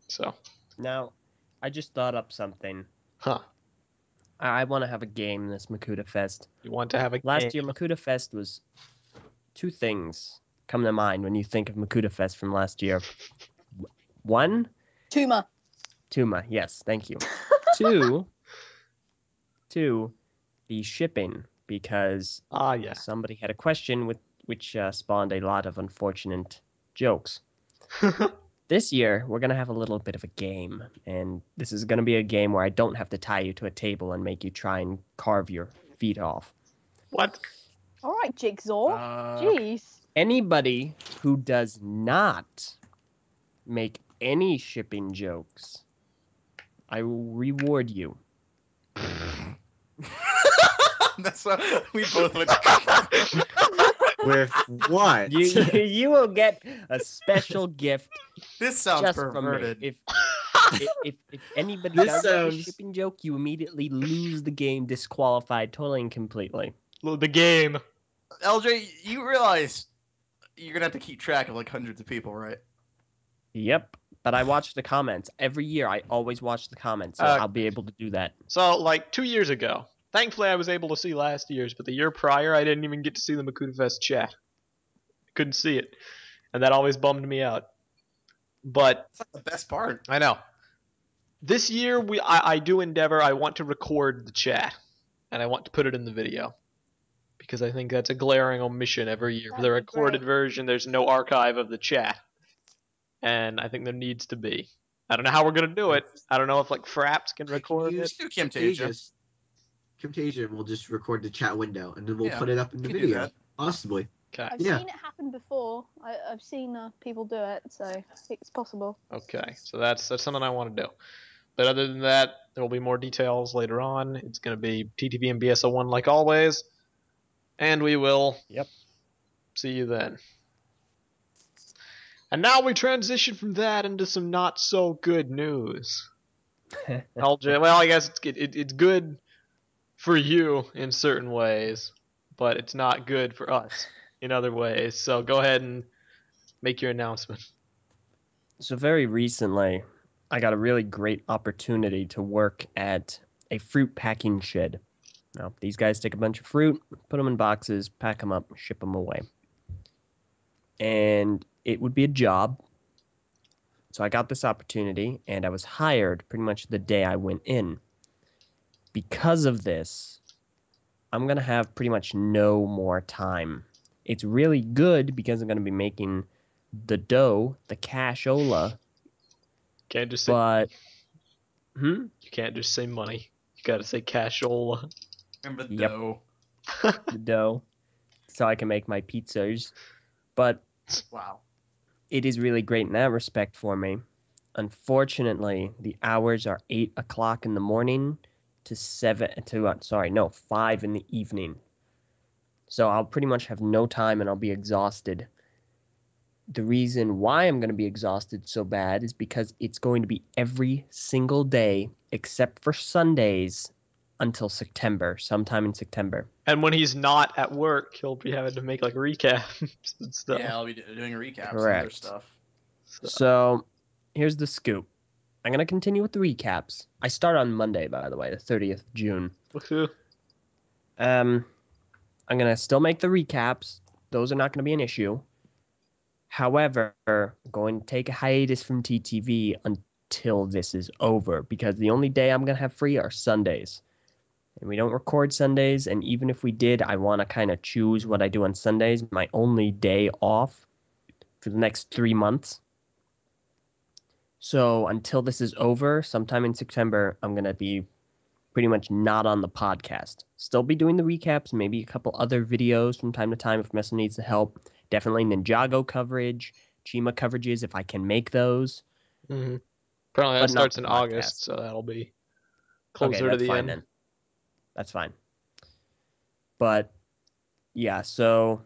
So. Now, I just thought up something. Huh. I want to have a game this MakutaFest. You want to have a Last game. year, MakutaFest was two things come to mind when you think of MakutaFest from last year. One, Tuma. Tuma. Yes, thank you. Two, the shipping, because Yes. somebody had a question which spawned a lot of unfortunate jokes. This year, we're going to have a little bit of a game, and this is going to be a game where I don't have to tie you to a table and make you try and carve your feet off. What? All right, Jigsaw. Jeez. Anybody who does not make any shipping jokes, I will reward you. That's what we both would. with what? You will get a special gift This sounds just perverted. from me. If anybody This does make a sounds- shipping joke, you immediately lose the game, disqualified totally and completely. The game. LJ, you realize you're gonna have to keep track of like hundreds of people, right? Yep. But I watch the comments. Every year I always watch the comments, so I'll be able to do that. So, like, 2 years ago. Thankfully, I was able to see last year's, but the year prior, I didn't even get to see the MakutaFest chat. Couldn't see it. And that always bummed me out. But, That's like the best part. I know. This year, I do endeavor, I want to record the chat. And I want to put it in the video. Because I think that's a glaring omission every year. For the That'd be recorded great. version, there's no archive of the chat. And I think there needs to be. I don't know how we're going to do it. I don't know if, like, Fraps can record it. Let's do Camtasia. Camtasia will just record the chat window and then we'll Yeah, put it up in the we can do video. that. Possibly. Okay. I've Yeah. seen it happen before. I've seen people do it, so it's possible. Okay, so that's something I want to do. But other than that, there will be more details later on. It's going to be TTV and BSO1 like always. And we will see you then. And now we transition from that into some not so good news. LJ, well, I guess it's good for you in certain ways, but it's not good for us in other ways. So go ahead and make your announcement. So very recently, I got a really great opportunity to work at a fruit packing shed. Now, these guys take a bunch of fruit, put them in boxes, pack them up, ship them away. And it would be a job. So I got this opportunity, and I was hired pretty much the day I went in. Because of this, I'm going to have pretty much no more time. It's really good because I'm going to be making the dough, the cashola, Can't just say but you can't just say money. You gotta say cashola. Remember the Yep. dough. the dough, so I can make my pizzas. But Wow. it is really great in that respect for me. Unfortunately, the hours are 8 o'clock in the morning to 5 in the evening. So I'll pretty much have no time and I'll be exhausted. The reason why I'm going to be exhausted so bad is because it's going to be every single day except for Sundays until September, sometime in September. And when he's not at work, he'll be having to make like recaps and stuff. Yeah, I'll be doing a recap of Correct. other stuff. So here's the scoop. I'm going to continue with the recaps. I start on Monday, by the way, the 30th of June. Woohoo. I'm going to still make the recaps. Those are not going to be an issue. However, I'm going to take a hiatus from TTV until this is over because the only day I'm going to have free are Sundays. And we don't record Sundays, and even if we did, I want to kind of choose what I do on Sundays. My only day off for the next 3 months. So until this is over, sometime in September, I'm going to be pretty much not on the podcast. Still be doing the recaps, maybe a couple other videos from time to time if Meso needs the help. Definitely Ninjago coverage, Chima coverages if I can make those. Mm-hmm. Apparently But that starts not in the August, podcast. so that'll be closer to That's the fine end. then. That's fine. But yeah, so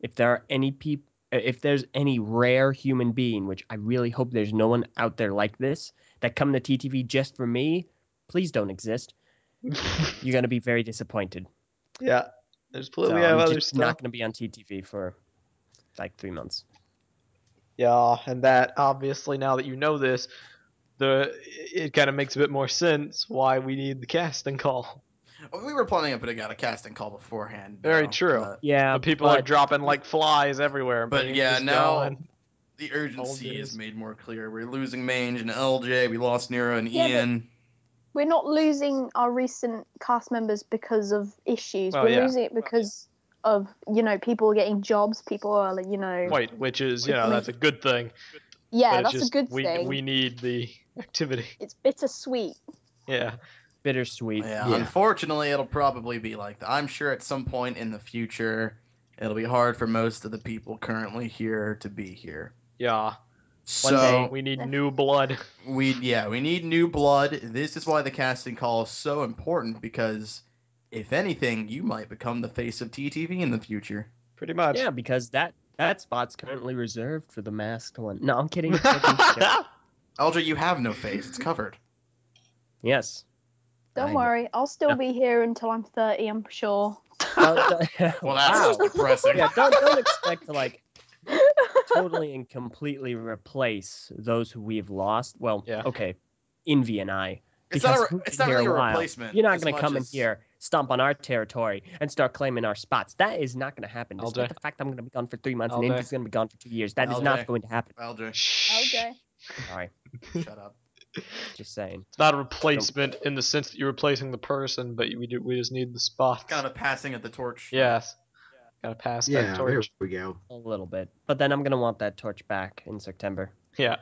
if there are any people, if there's any rare human being, which I really hope there's no one out there like this, that come to TTV just for me, please don't exist. You're gonna be very disappointed. Yeah, there's plenty. So We have I'm other just stuff. not gonna be on TTV for like 3 months. Yeah, and that obviously now that you know this, it kind of makes a bit more sense why we need the casting call. We were planning on putting out a casting call beforehand. Very though, true. But, Yeah, But people are dropping like flies everywhere. but Mange yeah, is now gone. the urgency Eljay. is made more clear. We're losing Mange and Eljay. We lost Nero and Yeah, but- Ian. We're not losing our recent cast members because of issues. Well, We're yeah. losing it because of, people getting jobs. People are, Right, which is, that's a good thing. yeah, But it's that's just, a good thing. We need the activity. It's bittersweet. Yeah. bittersweet. Yeah, Yeah. Unfortunately, it'll probably be like that. I'm sure at some point in the future, it'll be hard for most of the people currently here to be here. Yeah. So day- We need new blood. we need new blood. This is why the casting call is so important, because if anything, you might become the face of TTV in the future. Pretty much. Yeah, because that spot's currently reserved for the masked one. No, I'm kidding. Eljay, you have no face. It's covered. Yes. Don't I know. worry, I'll still be here until I'm 30, I'm sure. Well, that's Wow. depressing. Yeah, don't expect to totally and completely replace those who we've lost. Well, Yeah. okay, Envy and I. It's Because not, we've it's been not here really a while. replacement. You're not as going to much come in as- here, stomp on our territory, and start claiming our spots. That is not going to happen. Despite Eljay. the fact I'm going to be gone for 3 months and Eljay. Envy's going to be gone for 2 years. That is Eljay. not going to happen. Eljay, Shh. Okay. Sorry, shut up. just saying. It's not a replacement in the sense that you're replacing the person, but we just need the spots. Kind of passing at the torch. Yes. Gotta pass that Yeah, there torch. we go. A little bit. But then I'm going to want that torch back in September. Yeah.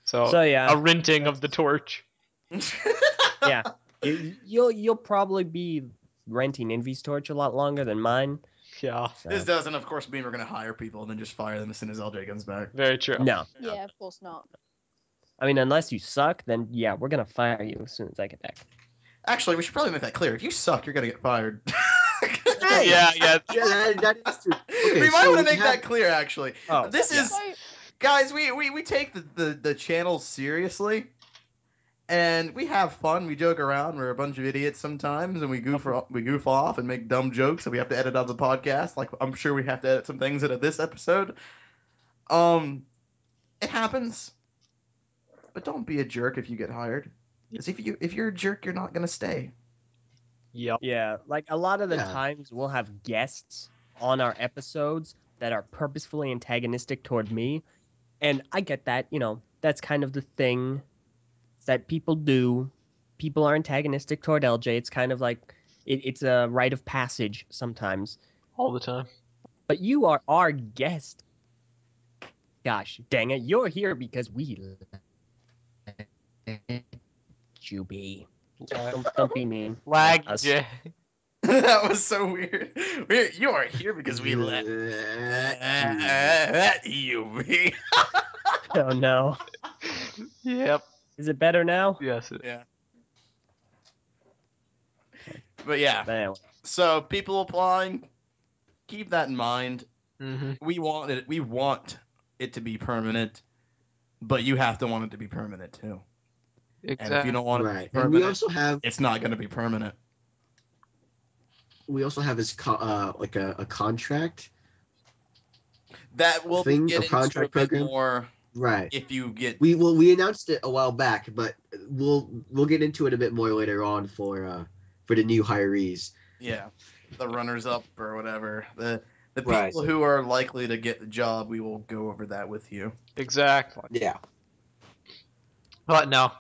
So, So, yeah. a renting of the torch. Yeah. You'll probably be renting Envy's torch a lot longer than mine. Yeah. So. This doesn't, of course, mean we're going to hire people and then just fire them as soon as Eljay comes back. Very true. No. Yeah, of course not. I mean, unless you suck, then yeah, we're going to fire you as soon as I get back. Actually, we should probably make that clear. If you suck, you're going to get fired. Hey! Yeah. Yeah, that is true. Okay, we might so want to we make have- that clear, actually. Oh, This yeah. is... So, Guys, we take the channel seriously, and we have fun. We joke around. We're a bunch of idiots sometimes, and we goof off and make dumb jokes that we have to edit out the podcast. Like, I'm sure we have to edit some things out of this episode. It happens, but don't be a jerk if you get hired. Because if you're a jerk, you're not gonna stay. Yep. Yeah, like a lot of the Yeah. times we'll have guests on our episodes that are purposefully antagonistic toward me. And I get that, that's kind of the thing that people do. People are antagonistic toward Eljay. It's kind of like, it's a rite of passage sometimes. All the time. But you are our guest. Gosh, dang it. You're here because we let you be. Don't be mean. Lag. Us. Yeah. That was so weird. You are here because we let you be. Oh, no. Yep. Is it better now? Yes. Yeah. But yeah, But anyway. so people applying, keep that in mind. Mm-hmm. We want it to be permanent, but you have to want it to be permanent too. And if you don't want it to Right, be and we permanent, also have it's not going to be permanent. this like a contract. That will Thing, get a into a contract bit program? more Right. if you get. We announced it a while back, but we'll get into it a bit more later on for the new hirees. Yeah, the runners up or whatever. The people Right. who are likely to get the job, we will go over that with you. Exactly. Yeah. But no,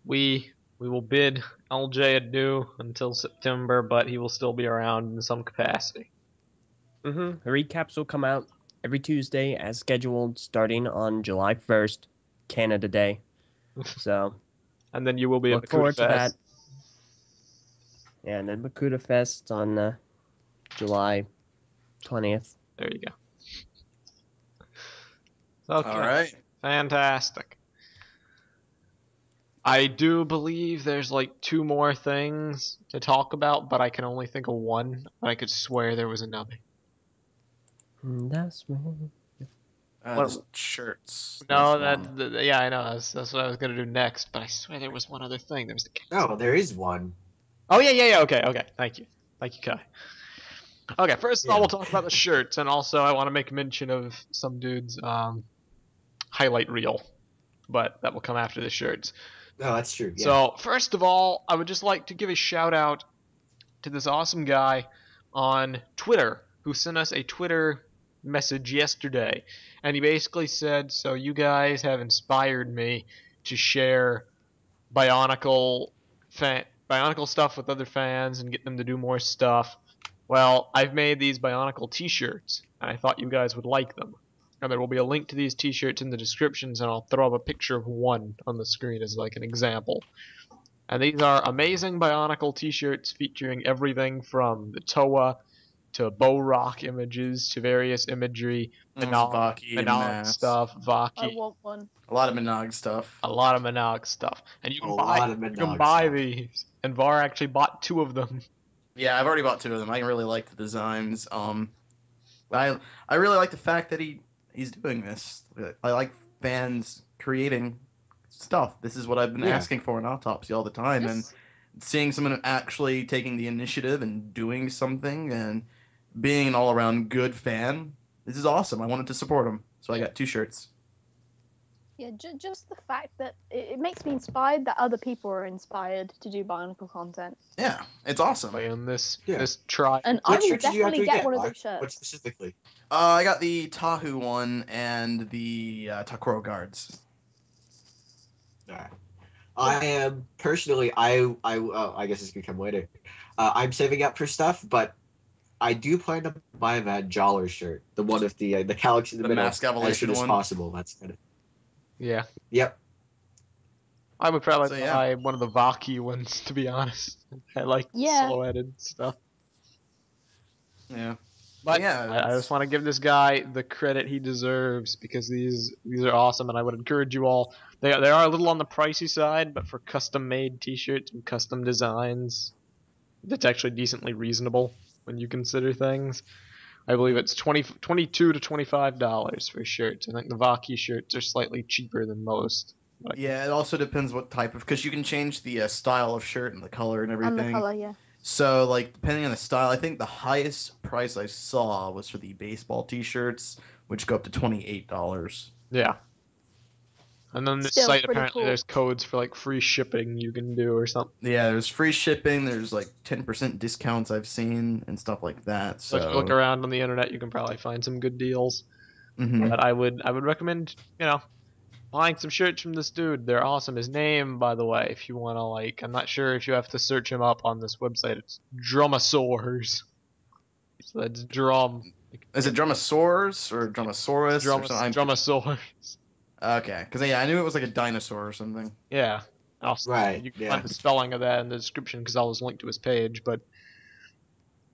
we we will bid Eljay adieu until September, but he will still be around in some capacity. The recaps will come out every Tuesday as scheduled, starting on July 1st, Canada Day. So, and then you will be look forward to that. Yeah, and then MakutaFest on July 20th. There you go. Okay. All right. Fantastic. I do believe there's like 2 more things to talk about, but I can only think of one. But I could swear there was another. That's shirts. No, yeah, I know. That's what I was gonna do next. But I swear there was one other thing. There was the. No, there is one. Oh yeah. Okay. Thank you, Kai. Okay, first of all, we'll talk about the shirts, and also I want to make mention of some dude's highlight reel, but that will come after the shirts. No, that's true. Yeah. So, first of all, I would just like to give a shout out to this awesome guy on Twitter who sent us a Twitter message yesterday. And he basically said, so you guys have inspired me to share Bionicle stuff with other fans and get them to do more stuff. Well, I've made these Bionicle t-shirts, and I thought you guys would like them. And there will be a link to these t-shirts in the descriptions, and I'll throw up a picture of one on the screen as like an example. And these are amazing Bionicle t-shirts featuring everything from the Toa to Bo Rock images to various imagery, MNOG stuff, Vaki. I want one. A lot of MNOG stuff. And you can buy these. And Var actually bought 2 of them. Yeah, I've already bought 2 of them. I really like the designs. I really like the fact that he's doing this. I like fans creating stuff. This is what I've been asking for in Autopsy all the time, and seeing someone actually taking the initiative and doing something and being an all-around good fan. This is awesome. I wanted to support him, so I got 2 shirts. Yeah, just the fact that it makes me inspired that other people are inspired to do Bionicle content. Yeah, it's awesome. And this try. And I will definitely get one of those shirts. What specifically? I got the Tahu one and the Takoro guards. Alright. I am personally, I guess it's gonna come later. I'm saving up for stuff, but I do plan to buy that Jollar shirt, the one with the calyx in the middle, Mask Evolution as soon as one. possible. That's kind of. Yeah. Yep. I would probably buy one of the Vaki ones, to be honest. I like silhouetted stuff. Yeah. But I just want to give this guy the credit he deserves, because these are awesome, and I would encourage you all. They are a little on the pricey side, but for custom-made t-shirts and custom designs, that's actually decently reasonable when you consider things. I believe it's $22 to $25 for shirts. I think the Vaki shirts are slightly cheaper than most. Yeah, it also depends what type of, because you can change the style of shirt and the color and everything. And the color, yeah. So, like, depending on the style, I think the highest price I saw was for the baseball t-shirts, which go up to $28. Yeah. And then this site, apparently, there's codes for, like, free shipping you can do or something. Yeah, there's free shipping, there's, like, 10% discounts I've seen, and stuff like that. So if you look around on the internet, you can probably find some good deals. Mm-hmm. But I would recommend, buying some shirts from this dude. They're awesome. His name, by the way, if you want to, like, I'm not sure if you have to search him up on this website. It's Drumosaurs. So that's drum. Is it Drumosaurs or Drumosaurus? Drumosaurs. Okay, because I knew it was like a dinosaur or something. Yeah. Right. You can find the spelling of that in the description, because I'll just link to his page. But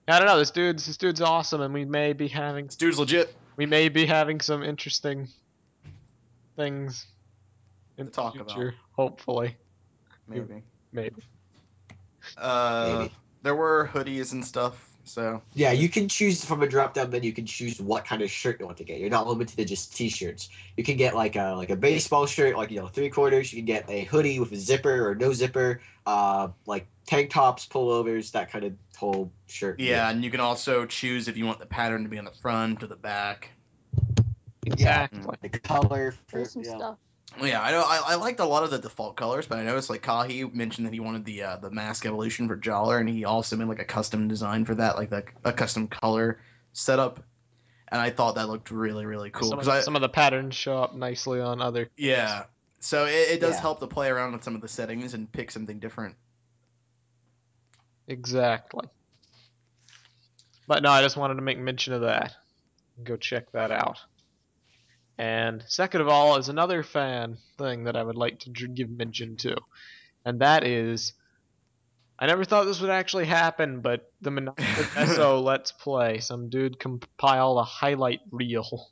I don't know. This dude's awesome, and we may be having. This dude's legit. We may be having some interesting things in the talk future, about. Hopefully. Maybe. Maybe. There were hoodies and stuff. So yeah, you can choose from a drop down menu. You can choose what kind of shirt you want to get. You're not limited to just t-shirts. You can get like a baseball shirt, like 3/4. You can get a hoodie with a zipper or no zipper, like tank tops, pullovers, that kind of whole shirt. Yeah, and you can also choose if you want the pattern to be on the front or the back. Exactly. The color for Some stuff. Yeah, I know. I liked a lot of the default colors, but I noticed like Kahi mentioned that he wanted the mask evolution for Jollar, and he also made like a custom design for that, like a custom color setup. And I thought that looked really, really cool. Some of the patterns show up nicely on other. Yeah. So it does Yeah. help to play around with some of the settings and pick something different. Exactly. But no, I just wanted to make mention of that. Go check that out. And second of all is another fan thing that I would like to give mention to. And that is, I never thought this would actually happen, but the Meso Let's Play. Some dude compiled a highlight reel.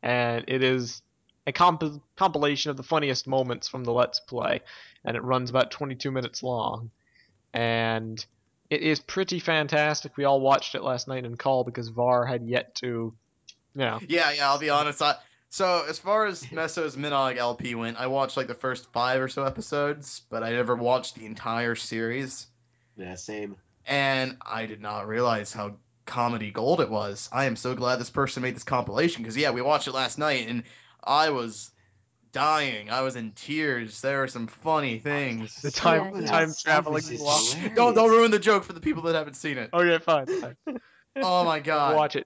And it is a compilation of the funniest moments from the Let's Play. And it runs about 22 minutes long. And it is pretty fantastic. We all watched it last night in call because VAR had yet to, Yeah, I'll be honest. So as far as Meso's MNOG LP went, I watched like the first 5 or so episodes, but I never watched the entire series. Yeah, same. And I did not realize how comedy gold it was. I am so glad this person made this compilation because, yeah, we watched it last night and I was dying. I was in tears. There were some funny things. The time traveling That was block. hilarious. Don't ruin the joke for the people that haven't seen it. Okay, fine. Oh my god. Watch it.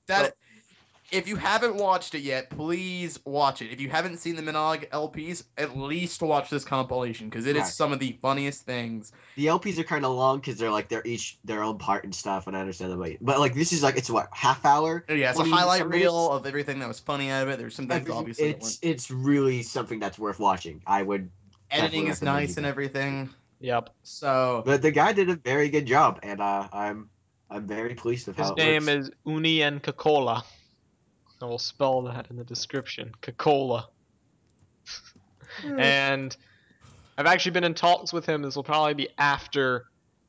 If you haven't watched it yet, please watch it. If you haven't seen the MNOG LPs, at least watch this compilation because it is Right. some of the funniest things. The LPs are kind of long because they're each their own part and stuff, and I understand that. But like this is like it's what half hour. Yeah, it's a 20 highlight some reel minutes? of everything that was funny out of it. There's some things obviously that weren't. It's really something that's worth watching. I would. Editing definitely is recommend nice you and that. everything. Yep. So But the guy did a very good job, and I'm very pleased with His how it name works. is Uni and Coca-Cola. I will spell that in the description. Coca-Cola. And I've actually been in talks with him. This will probably be after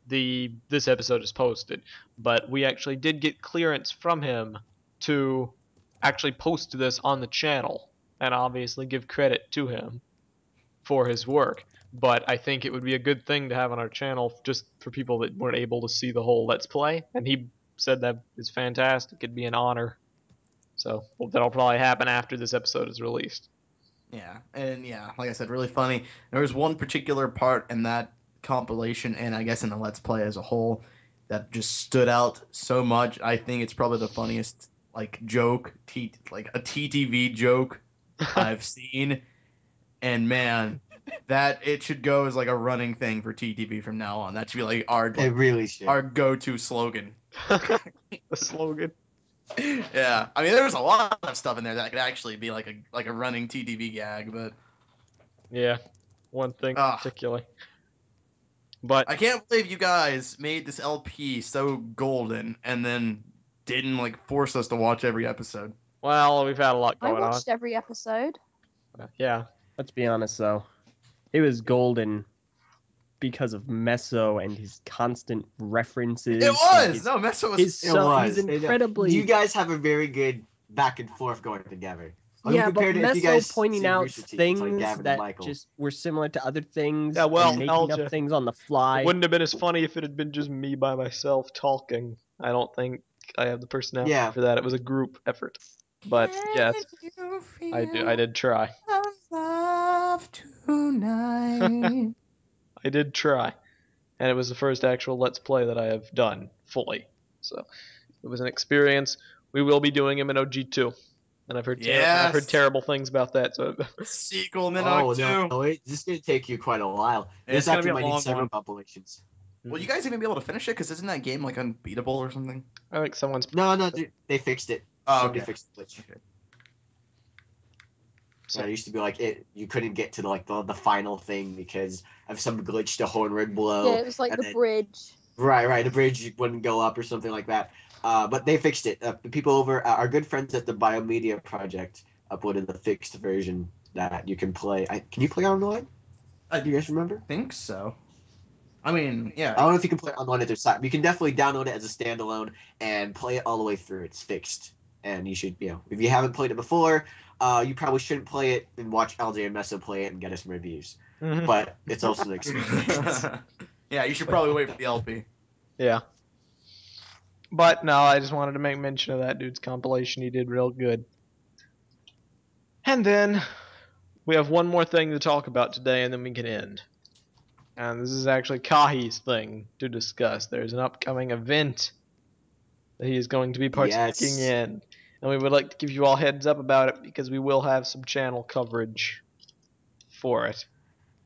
this episode is posted. But we actually did get clearance from him to actually post this on the channel. And obviously give credit to him for his work. But I think it would be a good thing to have on our channel just for people that weren't able to see the whole Let's Play. And he said that is fantastic. It'd be an honor. So that'll probably happen after this episode is released. yeah, and yeah, like I said, really funny. There was one particular part in that compilation, and I guess in the Let's Play as a whole, that just stood out so much. I think it's probably the funniest like joke, like a TTV joke I've seen. And man, that it should go as like a running thing for TTV from now on. That should be like It really should. our go-to slogan. The slogan. Yeah, I mean, there was a lot of stuff in there that could actually be like a running TTV gag, but Yeah, one thing Ah. particularly. But I can't believe you guys made this LP so golden and then didn't like force us to watch every episode. well, we've had a lot I going on. watched every episode. Yeah, Let's be honest, though. It was golden because of Meso and his constant references. It was! and his- No, Meso was... his It so- was. He's incredibly. You guys have a very good back and forth going together. Yeah, but compared to if you Meso guys pointing see out Rooster Teeth, it's things like Gavin and that Michael. just were similar to other things. Yeah, well, and making Eljay. up things on the fly. wouldn't have been as funny if it had been just me by myself talking. I don't think I have the personality Yeah. for that. It was a group effort. But yes, I did try. Love tonight. I did try. And it was the first actual Let's Play that I have done fully. So it was an experience. We will be doing MNOG 2. And I've heard I've heard Yes. terrible things about that. So Sequel MNOG 2. no, this is gonna take you quite a while. It's This gonna actually be a might long need several one. compilations. Will you guys even be able to finish it? Because isn't that game like unbeatable or something? I think someone's No, dude, they fixed it. Oh, Somebody okay. fixed the glitch. Okay. So it used to be like you couldn't get to the final thing because of some glitch. The horn would blow. Yeah, it was like and the then- bridge. Right. The bridge wouldn't go up or something like that. But they fixed it. The people over our good friends at the Biomedia Project uploaded the fixed version that you can play. Can you play online? Do you guys remember? think so. I mean, yeah. I don't know if you can play it online at their site. You can definitely download it as a standalone and play it all the way through. It's fixed, and you should, if you haven't played it before, you probably shouldn't play it and watch Eljay and Meso play it and get us some reviews. But it's also an experience. Yeah, you should probably wait for the LP. Yeah. But no, I just wanted to make mention of that dude's compilation. He did real good. And then we have one more thing to talk about today, and then we can end. And this is actually Kahi's thing to discuss. There's an upcoming event that he is going to be partaking Yes. in. And we would like to give you all heads up about it because we will have some channel coverage for it.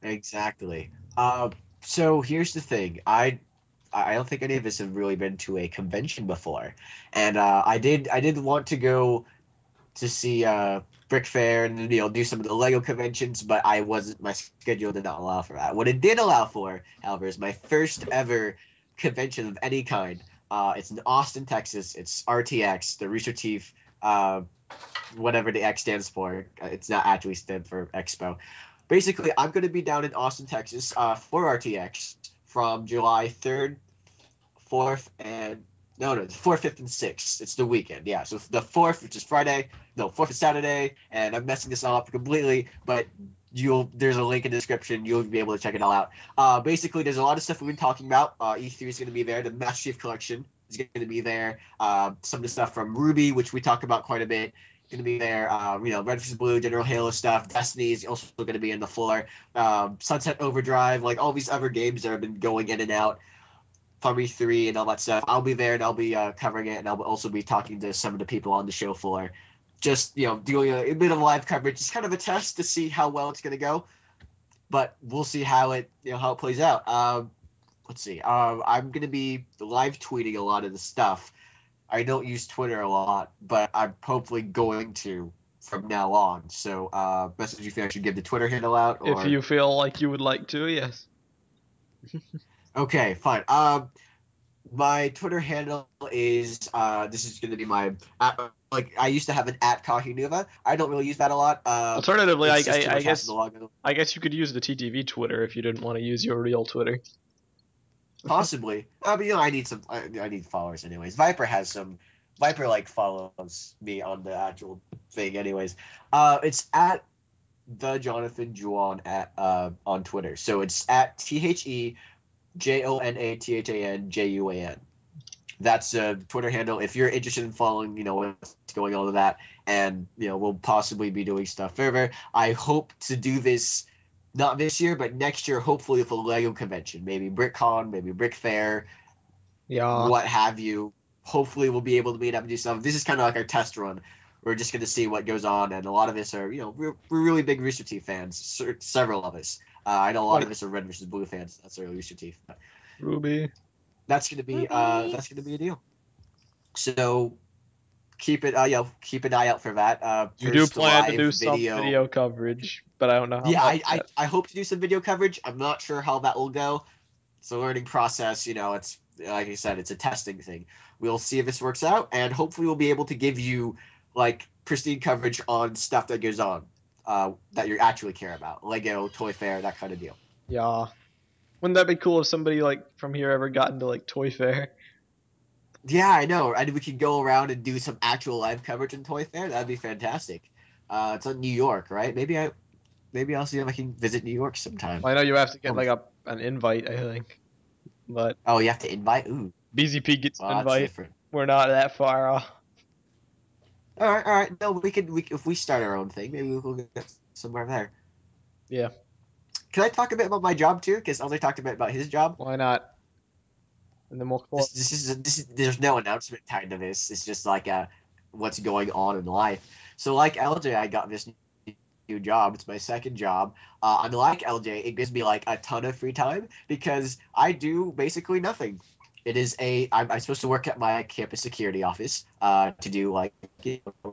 Exactly. So here's the thing. I don't think any of us have really been to a convention before, and I did want to go to see Brick Fair and do some of the Lego conventions, but my schedule did not allow for that. What it did allow for, however, is my first ever convention of any kind. It's in Austin, Texas. It's RTX, the Rooster Teeth, whatever the X stands for. It's not actually stand for Expo. Basically, I'm going to be down in Austin, Texas for RTX from July 3rd, 4th, and the 4th, 5th, and 6th. It's the weekend, yeah. So the 4th, which is Friday, 4th is Saturday, and I'm messing this all up completely, but there's a link in the description. You'll be able to check it all out. Basically, there's a lot of stuff we've been talking about. E3 is going to be there. The Master Chief Collection is going to be there. Some of the stuff from Ruby, which we talk about quite a bit, going to be there. Red vs. Blue, General Halo stuff. Destiny is also going to be in the floor. Sunset Overdrive, like all these other games that have been going in and out from E3 and all that stuff. I'll be there and I'll be covering it, and I'll also be talking to some of the people on the show floor. Just, doing a bit of live coverage. It's kind of a test to see how well it's going to go, but we'll see how it plays out. Let's see. I'm going to be live tweeting a lot of the stuff. I don't use Twitter a lot, but I'm hopefully going to from now on. So, message you feel I should give the Twitter handle out? Or... If you feel like you would like to, yes. Okay, fine. My Twitter handle is this is going to be my I used to have an @Kahi. I don't really use that a lot. Alternatively, I guess you could use the TTV Twitter if you didn't want to use your real Twitter. Possibly. But I need I need followers anyways. Viper follows me on the actual thing anyways. It's at the Jonathan Juan on Twitter. So it's at TheJonathanJuan. That's a Twitter handle. If you're interested in following, what's going on with that, and we'll possibly be doing stuff further. I hope to do this not this year, but next year, hopefully with a Lego convention, maybe BrickCon, maybe Brick Fair, what have you. Hopefully we'll be able to meet up and do stuff. This is kind of like our test run. We're just going to see what goes on, and a lot of us are, we're really big Rooster Teeth fans. Several of us. I know a lot of us are Red versus Blue fans. That's our Rooster Teeth. Ruby. That's going to be a deal. So keep an eye out for that. You do plan to do some video coverage, but I don't know how. Yeah, I hope to do some video coverage. I'm not sure how that will go. It's a learning process. It's like I said, it's a testing thing. We'll see if this works out, and hopefully we'll be able to give you pristine coverage on stuff that goes on that you actually care about. Lego, Toy Fair, that kind of deal. Yeah. Wouldn't that be cool if somebody from here ever got into Toy Fair? Yeah, I know. And we could go around and do some actual live coverage in Toy Fair. That'd be fantastic. It's in New York, right? Maybe I'll see if I can visit New York sometime. Well, I know you have to get an invite, I think. But you have to invite? Ooh. BZP gets an invite. We're not that far off. All right. No, we if we start our own thing, maybe we'll get somewhere there. Yeah. Can I talk a bit about my job too? Because Eljay talked a bit about his job. Why not? And then we'll. There's no announcement tied to this. It's just what's going on in life. So Eljay, I got this new job. It's my second job. Unlike Eljay, it gives me a ton of free time because I do basically nothing. It is I'm supposed to work at my campus security office to do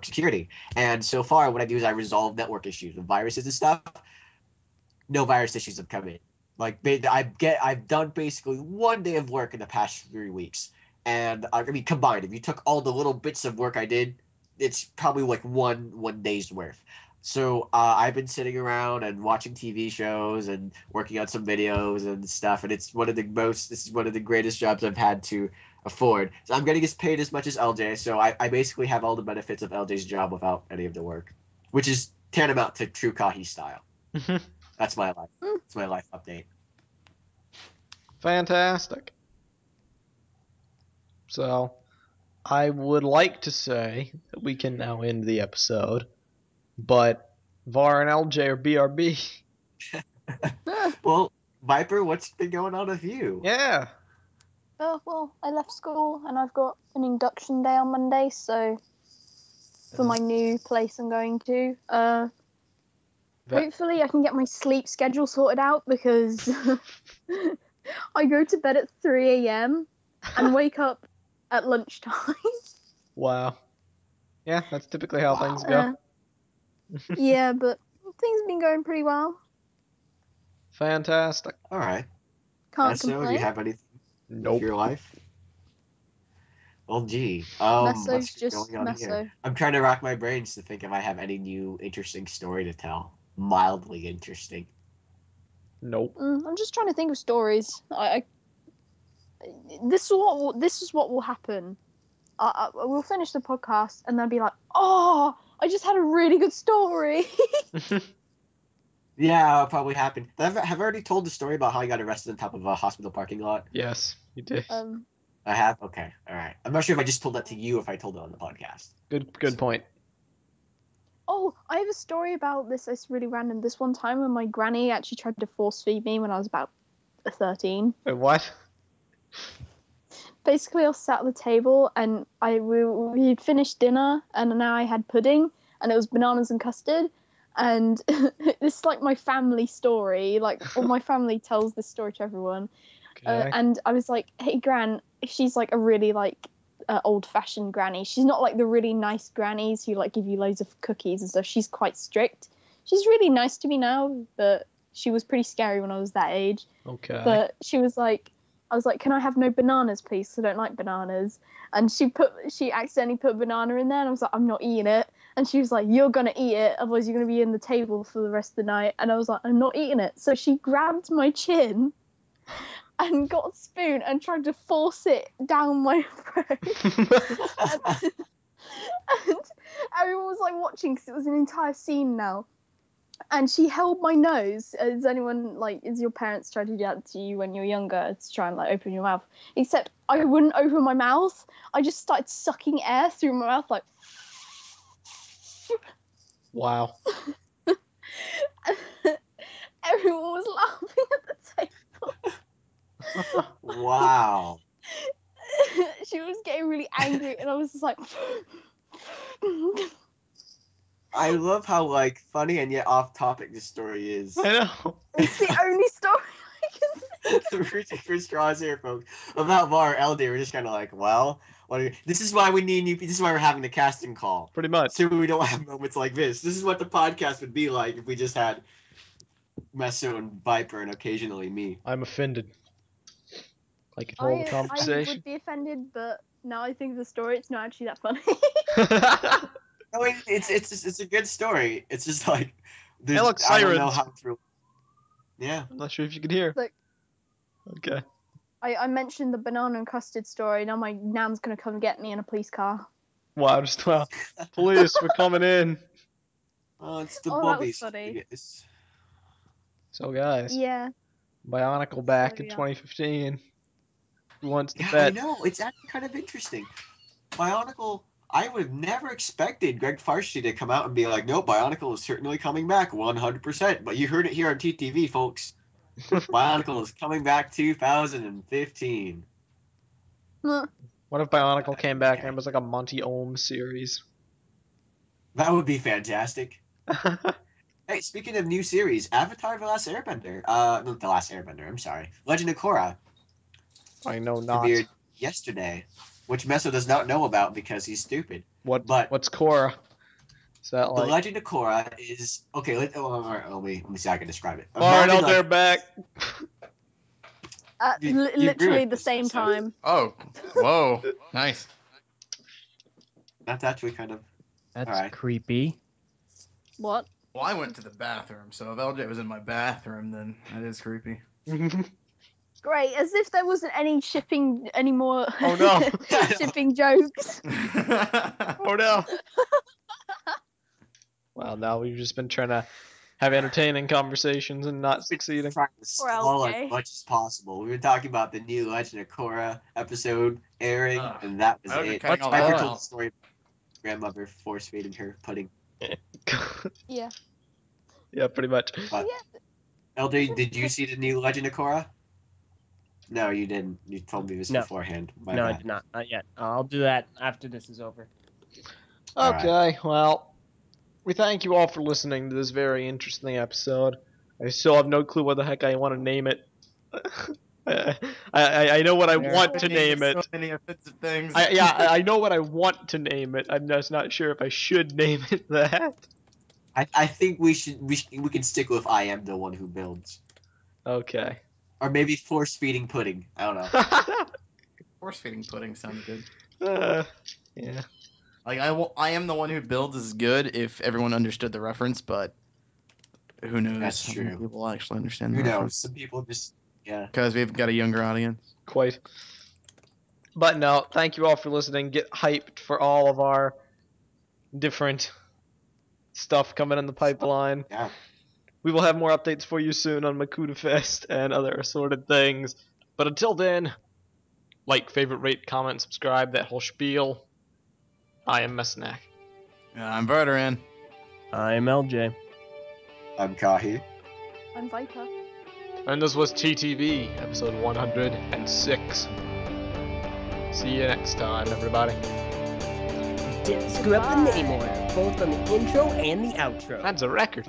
security. And so far, what I do is I resolve network issues with viruses and stuff. No virus issues have come in. I've done basically 1 day of work in the past 3 weeks, and combined, if you took all the little bits of work I did, it's probably one day's worth. So I've been sitting around and watching TV shows and working on some videos and stuff, and this is one of the greatest jobs I've had to afford. So I'm getting paid as much as Eljay, so I basically have all the benefits of Eljay's job without any of the work, which is tantamount to true Kahi style. That's my life. It's my life update. Fantastic. So, I would like to say that we can now end the episode, but Var and Eljay are BRB. Well, Viper, what's been going on with you? Yeah. Oh, well, I left school and I've got an induction day on Monday, so for my new place I'm going to. Hopefully I can get my sleep schedule sorted out because I go to bed at 3 a.m. and wake up at lunchtime. Wow. Yeah, that's typically how things go. Yeah, but things have been going pretty well. Fantastic. All right. Can't Meso, do complain. you have anything Nope. with your life? Well, gee. Meso's what's just going on Meso. here? I'm trying to rack my brains to think if I have any new interesting story to tell. Mildly interesting. Nope. I'm just trying to think of stories. This is what will happen. We'll finish the podcast and they'll be like, "Oh, I just had a really good story." Yeah, it'll probably happen. Have I already told the story about how I got arrested on top of a hospital parking lot? Yes, you did. I have? Okay, alright. I'm not sure if I just told that to you or if I told it on the podcast. Good point. Oh, I have a story about this. It's really random. This one time when my granny actually tried to force feed me when I was about 13. Wait, what? Basically, I was sat at the table and we'd finished dinner and now I had pudding and it was bananas and custard. And this is like my family story. Like, all my family tells this story to everyone. Okay. And I was like, "Hey, Gran," she's like a really like old-fashioned granny. She's not like the really nice grannies who like give you loads of cookies and stuff. She's quite strict. She's really nice to me now, but she was pretty scary when I was that age. Okay. But she was like, I was like, "Can I have no bananas, please? 'Cause I don't like bananas." And she accidentally put a banana in there, and I was like, "I'm not eating it." And she was like, "You're gonna eat it, otherwise you're gonna be in the table for the rest of the night." And I was like, "I'm not eating it." So she grabbed my chin and got a spoon and tried to force it down my throat. and everyone was like watching because it was an entire scene now. And she held my nose. Is your parents try to do that to you when you're younger to try and like open your mouth? Except I wouldn't open my mouth. I just started sucking air through my mouth like. Wow. Everyone was laughing at the table. Wow. She was getting really angry, and I was just like. I love how like funny and yet off topic this story is. I know. It's the only story I can think of. The reaching for straws here, folks. About Var Eljay, we're just kind of like, well, this is why we need you. This is why we're having the casting call. Pretty much. So we don't have moments like this. This is what the podcast would be like if we just had Meso and Viper and occasionally me. I'm offended. Like a whole I conversation. would be offended, but now I think of the story, it's not actually that funny. No, it's a good story. It's just like Hey, look, I don't know sirens. how to. Yeah. I'm not sure if you could hear. Look. Okay. I mentioned the banana and custard story. Now my nan's gonna come get me in a police car. Wow, police, we're coming in. Oh, it's the Oh, that was bubbies. funny. So guys, Yeah. Bionicle back So, in yeah. 2015. Who wants to Yeah, I bet? know. It's actually kind of interesting. Bionicle, I would have never expected Greg Farshy to come out and be like, "No, Bionicle is certainly coming back 100%." But you heard it here on TTV, folks. Bionicle is coming back 2015. What if Bionicle came back and it was like a Monty Ohm series? That would be fantastic. Hey, speaking of new series, Avatar: The Last Airbender. Not The Last Airbender, I'm sorry. Legend of Korra I know not. premiered yesterday, which Meso does not know about because he's stupid. What's Korra? Is that The like... Legend of Korra is okay. Let me see how I can describe it. Alright, Imagine, they're back. You Literally ruined the this same episode. time. Oh, whoa, nice. That's actually kind of That's Alright. creepy. What? Well, I went to the bathroom, so if Eljay was in my bathroom, then that is creepy. Great, as if there wasn't any more Oh, no. shipping jokes. Oh no. Well, now we've just been trying to have entertaining conversations and not succeeding. trying to stall Eljay. as much as possible. We were talking about the new Legend of Korra episode airing, Ugh. and that was I hope you're it. cutting all I that told out. the story of grandmother force feeding her pudding. Yeah. Yeah, pretty much. But Yeah. Eljay, did you see the new Legend of Korra? No, you didn't. You told me this No. beforehand. My No, I bad. did not. Not yet. I'll do that after this is over. Alright. Okay, well, we thank you all for listening to this very interesting episode. I still have no clue what the heck I want to name it. I know what I want to name it. So many offensive things. I know what I want to name it. I'm just not sure if I should name it that. I think we can stick with I am the one who builds. Okay. Or maybe force feeding pudding. I don't know. Force feeding pudding sounds good. Yeah. Like I am the one who builds is good if everyone understood the reference, but who knows? That's how many true. people actually understand Who the knows? reference. Some people just Because we've got a younger audience. Quite. But no, thank you all for listening. Get hyped for all of our different stuff coming in the pipeline. Yeah. We will have more updates for you soon on MakutaFest and other assorted things. But until then, like, favorite, rate, comment, subscribe, that whole spiel. I am Mesnack. I'm Verderan. I'm LJ. I'm Kahi. I'm Viper. And this was TTV, episode 106. See you next time, everybody. Didn't screw up the name order, both on the intro and the outro. That's a record.